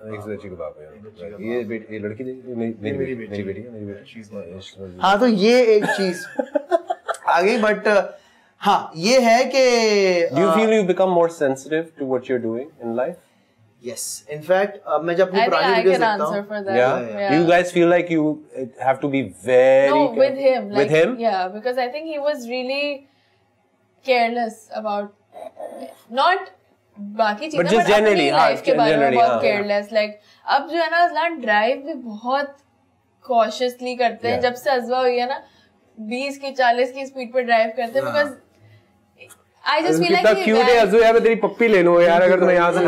ये लड़की मेरी बेटी है। हाँ, तो ये एक चीज आ गई। बट हाँ, ये है कि Do you feel you become more sensitive to what you're doing in life? Yes, in fact, मैं जब अपनी पुरानी वीडियोस देखता हूँ, yeah. Do you guys feel like you have to be very with him? With him? Yeah, because I think he was really careless about not बाकी चीजें, but just generally, life के बारे में बहुत careless। Like अब जो है ना, अज़लान ड्राइव भी बहुत cautiously करते हैं। जब से अज़वा हुई है ना, 20 की 40 की स्पीड पे ड्राइव करते हैं, because I just feel like क्यों है अज़ू यार, मैं तेरी पप्पी ले लूं यार अगर तुम्हें यहाँ से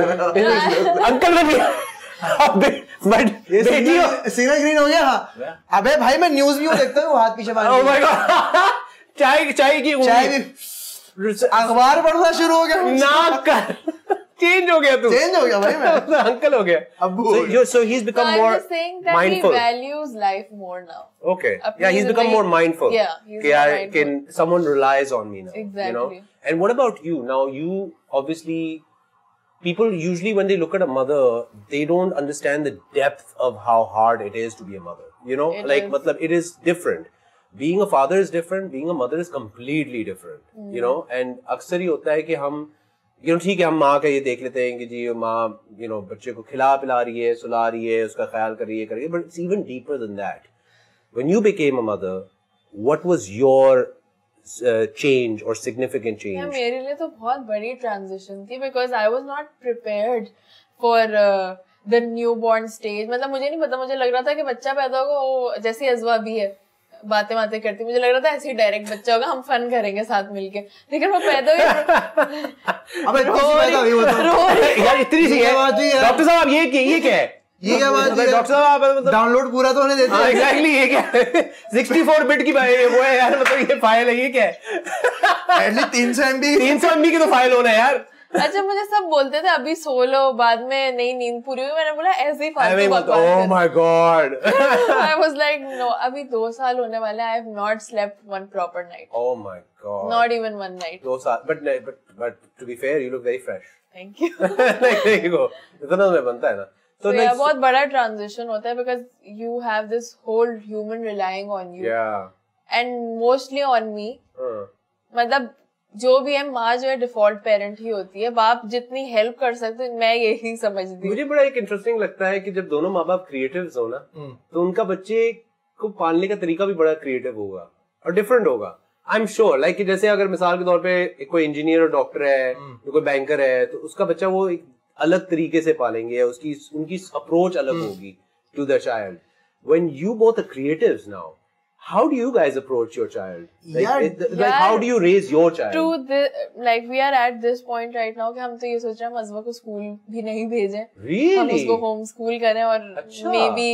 अंकल ने बट बेटी सिग्नल ग्रीन हो गया। हाँ, अबे भाई मैं न्यूज़ व्यू देखता हूँ, हाथ पीछे बांध। Oh my God। चाय भी अखबार पढ़ना शुरू हो गया ना कर। चेंज हो गया तू। चेंज हो गया भाई, मैं अंकल हो गया। अब्बू। So he's become more mindful। He values life more now। Okay। Yeah, he's become more mindful। Yeah, he's more mindful। Can someone relies on me now? Exactly। You know? And what about you? Now you obviously, people usually when they look at a mother, they don't understand the depth of how hard it is to be a mother. You know, like matlab, it is different. Being a father is different. Being a mother is completely different. You know, and अक्सर ही होता है कि हम, you know, ठीक है, हम माँ का ये देख लेते हैं कि जी माँ, you know, बच्चे को खिला पिला रही है, सुला रही है, उसका ख्याल कर रही है, but it's even deeper than that. When you became a mother, what was your change or significant change? Yeah, मेरे लिए तो बहुत बड़ी transition थी, because I was not prepared for the newborn stage। मतलब मुझे नहीं पता, मुझे लग रहा था कि बच्चा पैदा होगा, वो जैसे अज़वा भी है, बातें करती, मुझे लग रहा था ऐसे ही डायरेक्ट बच्चा होगा, हम फन करेंगे साथ मिलके, लेकिन वो पैदा हुई। अबे यार इतनी सी है डॉक्टर साहब, आप ये क्या है? ये क्या बात है डॉक्टर साहब? आप डाउनलोड पूरा तो होने देते हैं। एग्जैक्टली, ये क्या है? 64 बिट की वो है यार, मतलब ये फाइल है, ये क्या है? एटलीस्ट 300 MB की तो फाइल होना है यार। अच्छा मुझे सब बोलते थे अभी सो लो, बाद में नहीं नींद पूरी हुई, मैंने बोला ऐसे ही फालतू बकवास Oh my God. I was like no, अभी 2 साल होने वाले हैं, I have not slept one proper night. Oh my God. Not even one night. 2 साल, but to be fair, you look very fresh. Thank you. Like there you go. इतना में बनता है ना. So yeah, बहुत बड़ा transition होता है because you have this whole human relying on you. Yeah. And mostly on me. मतलब जो भी है, माँ जो है डिफॉल्ट पेरेंट ही होती है, बाप जितनी हेल्प कर सकते मैं यही समझती हूँ। मुझे बड़ा एक इंटरेस्टिंग लगता है कि जब दोनों माँ बाप क्रिएटिव्स हो ना, तो उनका बच्चे को पालने का तरीका भी बड़ा क्रिएटिव होगा और डिफरेंट होगा। आई एम श्योर लाइक जैसे अगर मिसाल के तौर पे कोई इंजीनियर और डॉक्टर है, कोई बैंकर है, तो उसका बच्चा वो एक अलग तरीके से पालेंगे, उनकी अप्रोच अलग होगी to the child. When you both are creatives now, how do you guys approach your child? Like how do you raise your child? Like we are at this point right now कि हम तो ये सोच रहे हैं हम अज़वा को school भी नहीं भेजें, really? हम उसको होम स्कूल करें और maybe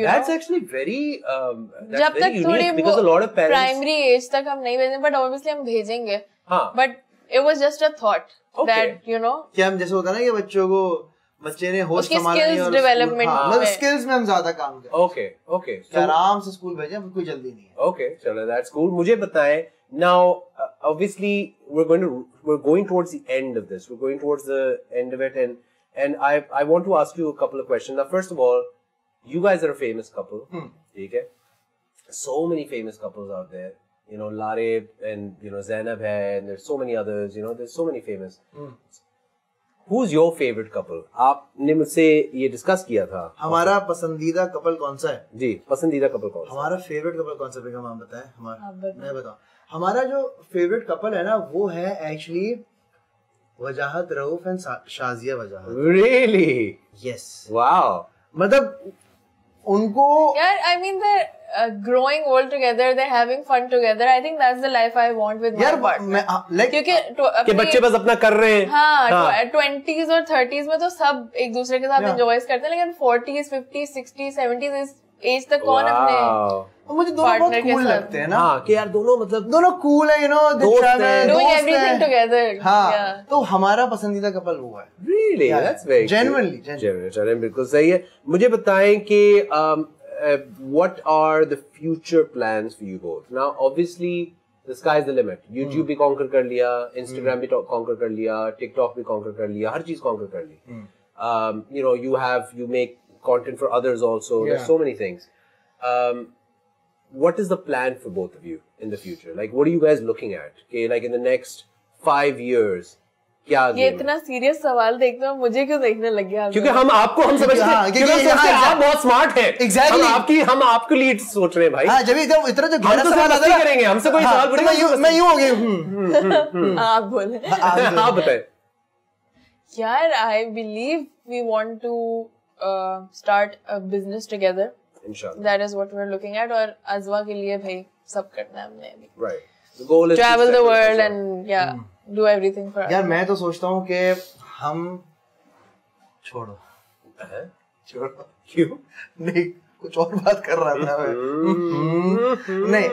that's actually very जब तक थोड़ी प्राइमरी एज तक हम नहीं भेजें, but obviously हम भेजेंगे, but it was just a thought that you know कि हम जैसे होता है ना कि बच्चे ने होश संभालना नहीं और डेवलपमेंट मतलब स्किल्स में हम ज्यादा काम करें। ओके तो आराम से स्कूल भेजें, कोई जल्दी नहीं है। ओके चलो दैट्स कूल। मुझे बताएं now, obviously we're going towards the end of this, we're going towards the end of it, and I want to ask you a couple of questions. Now first of all, you guys are a famous couple, ठीक है? So many famous couples out there, you know, Larib and you know Zainab hai, and there's so many others, you know, there's so many famous. Who's your favorite couple? आपने मुझसे ये discuss किया था। हमारा पसंदीदा couple कौन सा है? जी, पसंदीदा कपल कौन सा? हमारा फेवरेट कपल कौन सा? बेगम आप बताएं। मैं बताऊं, हमारा जो फेवरेट कपल है ना, वो है actually Wajahat Rauf and Shazia Wajahat. Really? Yes. Wow. मतलब उनको यार I mean they're growing old together, they're having fun together. I think that's the life I want with my partner. like क्योंकि बच्चे बस अपना कर रहे हैं। हाँ 20s और 30s में तो सब एक दूसरे के साथ एंजॉय करते हैं, लेकिन 40s 50s 60s 70s इस एज तक कौन अपने मुझे दोनों बहुत कूल लगते हैं ना, कि यार दोनों मतलब दोनों कूल है, you know, doing everything together। हाँ, तो हमारा पसंदीदा कपल वो है। Really? That's very genuinely बिल्कुल सही है। मुझे बताएं कि what are the future plans for you both? Now obviously the sky is the limit. YouTube भी conquer कर लिया, Instagram भी conquer कर लिया, TikTok भी conquer कर लिया, हर चीज conquer कर ली। You know, you make content for others also. There's so many things. What is the plan for both of you in the future? Like, what are you guys looking at? Okay, like in the next 5 years, क्या? ये इतना serious सवाल देखते हो, मुझे क्यों देखने लग गया? क्योंकि हम समझते हैं, क्योंकि आप बहुत स्मार्ट हैं। Exactly. हम आपके लिए सोच रहे हैं भाई। हाँ, जब इतना जो गहरा सवाल आता है करेंगे, हमसे कोई सवाल पूछेगा, मैं यूं हो गई। आप बोले। आप बताएं। यार, I believe we want to start a business together. Inshallah. That is what we're looking at. और अज़वा के लिए भाई सब करना है हमने अभी। Right. The goal is travel the world and do everything for us. यार मैं तो सोचता हूँ कि हम छोड़ो। क्यों? नहीं, कुछ और बात कर रहा था मैं। नहीं,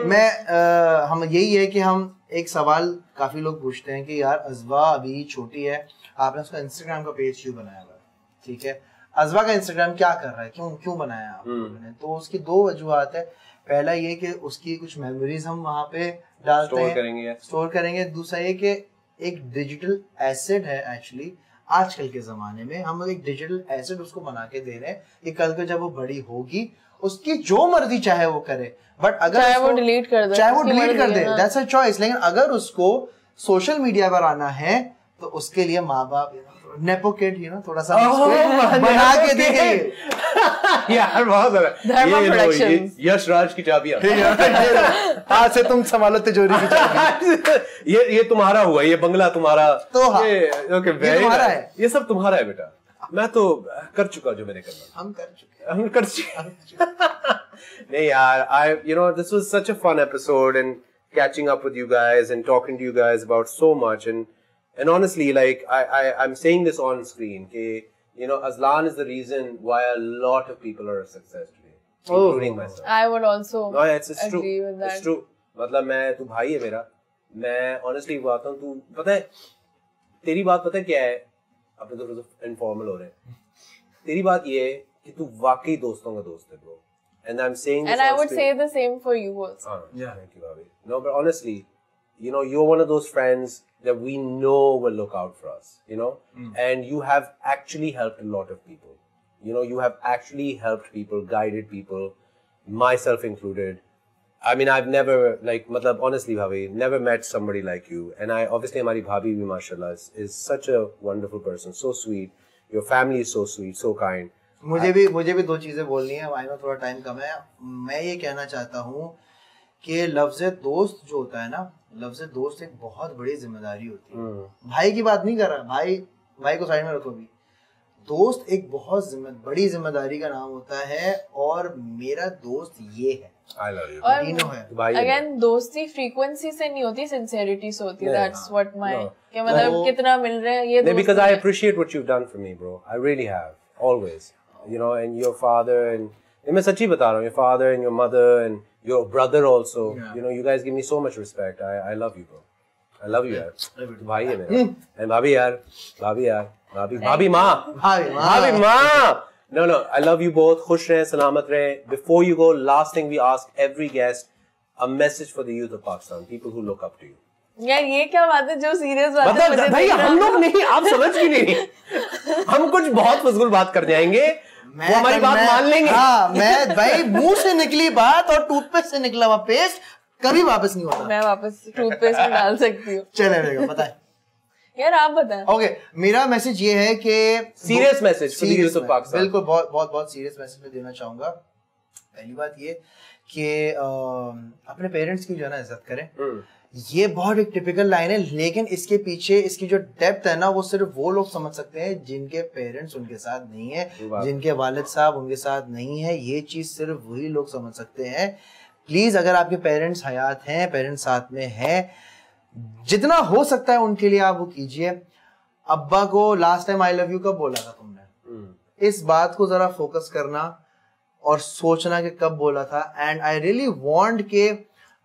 हम यही है कि हम एक सवाल काफी लोग पूछते हैं कि यार अज़वा अभी छोटी है, आपने उसका इंस्टाग्राम का पेज क्यों बनाया हुआ है? ठीक है, अज़वा का इंस्टाग्राम क्या कर रहा है, क्यों बनाया आप लोगों ने? तो उसकी 2 वजूहात है। पहला ये कि उसकी कुछ मेमोरीज हम वहाँ पे डालते हैं, स्टोर करेंगे। दूसरा ये कि एक डिजिटल एसेट है एक्चुअली आजकल के जमाने में, हम एक डिजिटल एसेट उसको बना के दे रहे हैं कि कल को जब वो बड़ी होगी उसकी जो मर्जी चाहे वो करे, बट अगर चाहे वो डिलीट कर दे, दैट्स अ चॉइस। लेकिन अगर उसको सोशल मीडिया पर आना है तो उसके लिए माँ बाप नेपो किड थोड़ा सा बना के देंगे। यार बहुत यश राज की चाबियां आज से तुम संभालो तिजोरी की चाबी। ये तुम्हारा हुआ, ये बंगला तुम्हारा, तो ये तुम्हारा है, ये सब तुम्हारा है बेटा। मैं तो कर चुका जो मैंने करना। हम कर चुके। नहीं यार, this was such a fun episode and catching up with you guys and talking to you guys about so much and honestly, like I'm saying this on screen, कि Azlan is the reason why a lot of people are a success today, including myself. I would also agree with that. It's true. मतलब तू भाई है मेरा, मैं honestly बताता हूँ, तू पता है तेरी बात पता क्या है, अपने थोड़ा सा इनफॉर्मल हो रहे हैं, तेरी बात ये है कि तू वाकई दोस्तों का दोस्त है bro, and I'm saying this, and I would say the same for you also. Yeah, thank you, Bobby. No, but honestly, you know, you're one of those friends that we know will look out for us, you know, and you have actually helped a lot of people. You know, you have actually helped people, guided people, myself included. I mean, I've never, like, matlab, honestly, Bhabhi, never met somebody like you. And I, obviously, Hamari Bhabhi bhi, mashallah, is such a wonderful person, so sweet. Your family is so sweet, so kind. मुझे भी दो चीजें बोलनी है, I know थोड़ा time कम है। मैं ये कहना चाहता हूँ कि लफ्ज़ दोस्त जो होता है ना, लफ्ज़ दोस्त एक बहुत बड़ी जिम्मेदारी होती है। भाई की बात नहीं कर रहा, भाई को साइड में रखो भी। दोस्त एक बहुत बड़ी जिम्मेदारी का नाम होता है, और मेरा दोस्त ये है। I love you. डीनो है। Again, दोस्ती फ्रीक्वेंसी से नहीं होती, सिंसेरिटी से होती है। That's what my, कि मतलब कितना मिल रहे हैं ये। Because I appreciate what you've done for me, bro. I really have, always. You know, and your father and मैं सच्ची बता रहा हूँ, your father and your mother and your brother also. You know, you guys give me so much respect. I love you, bro. I love you, यार। भाई है मेरा। And भाभी माँ। No, I love you both. खुश रहें, सलामत रहें. Before you go, last thing we ask every guest, a message for the youth of Pakistan, people who look up to you. यार ये क्या बात है जो सीरियस बात है? मतलब भाई हम लोग नहीं, आप समझ क्यों नहीं? हम कुछ बहुत फजूल बात कर जाएंगे, वो हमारी बात मान लेंगे। हाँ, मैं भाई मुंह से निकली बात और टूथपेस्ट से निकला हुआ पेस्ट कभी वापस नहीं होता। मैं वापस टूथपेस्ट में डाल सकती हूँ। चले रहेगा, बताए यार, आप बताएं। ओके, मेरा मैसेज ये है कि serious message for the youth of Pakistan. बिल्कुल, बहुत सीरियस मैसेज मैं देना चाहूंगा। पहली बात ये कि अपने पेरेंट्स की जो है ना इज्जत करें। ये बहुत एक टिपिकल लाइन है, लेकिन इसके पीछे इसकी जो डेप्थ है ना, वो सिर्फ वो लोग समझ सकते हैं जिनके पेरेंट्स उनके साथ नहीं है, जिनके वालिद साहब उनके साथ नहीं है। ये चीज सिर्फ वही लोग समझ सकते हैं। प्लीज, अगर आपके पेरेंट्स हयात हैं, पेरेंट्स साथ में हैं, जितना हो सकता है उनके लिए आप वो कीजिए। अब्बा को last time I love you कब बोला था तुमने? इस बात को जरा फोकस करना और सोचना कि कब बोला था। एंड आई रियली वांट के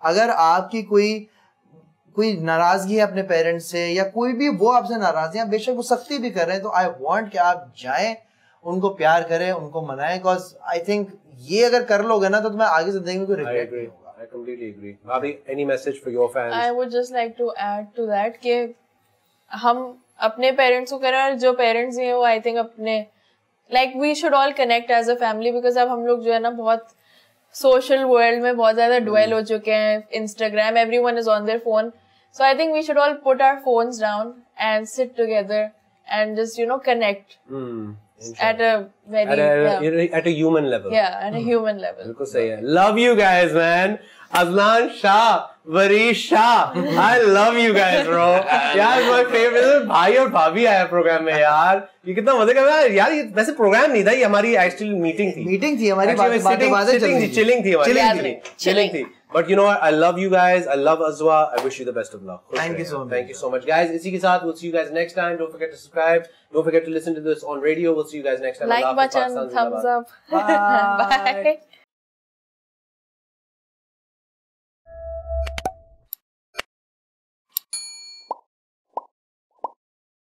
अगर आपकी कोई नाराजगी है अपने पेरेंट्स से, या कोई भी वो आपसे नाराज है, बेशक वो सख्ती भी कर रहे हैं, तो आई वांट कि आप जाएं, उनको प्यार करें, उनको मनाएं। बिकॉज आई थिंक ये अगर कर लोगे ना, तो तुम्हें आगे जिंदगी में कोई रिग्रेट नहीं होगा। I completely agree. Bhabhi, any message for your fans? I would just like to add to that कि हम अपने पेरेंट्स को करें, और जो पेरेंट्स हैं वो आई थिंक अपने like we should all connect as a family, because अब हम लोग जो है ना बहुत सोशल वर्ल्ड में बहुत ज्यादा dwell हो चुके हैं। Instagram, everyone is on their phone, so I think we should all put our phones down and sit together and just connect. At a very at a human level. Yeah, at a human level. बिल्कुल सही है। Love you guys, man. Azlan Shah, Varish Shah, I love you guys, bro. यार my favorite भाई और भाभी आया programme में यार। ये कितना मजे का यार। ये वैसे प्रोग्राम नहीं था, ये हमारी एक्चुअली मीटिंग थी हमारी चिलिंग थी। But you know what? I love you guys. I love Azwa. I wish you the best of luck. Thank you so much. Thank you so much, guys. इसी के साथ we'll see you guys next time. Don't forget to subscribe. Don't forget to listen to this on radio. We'll see you guys next time. Like button, thumbs up. Bye. Bye.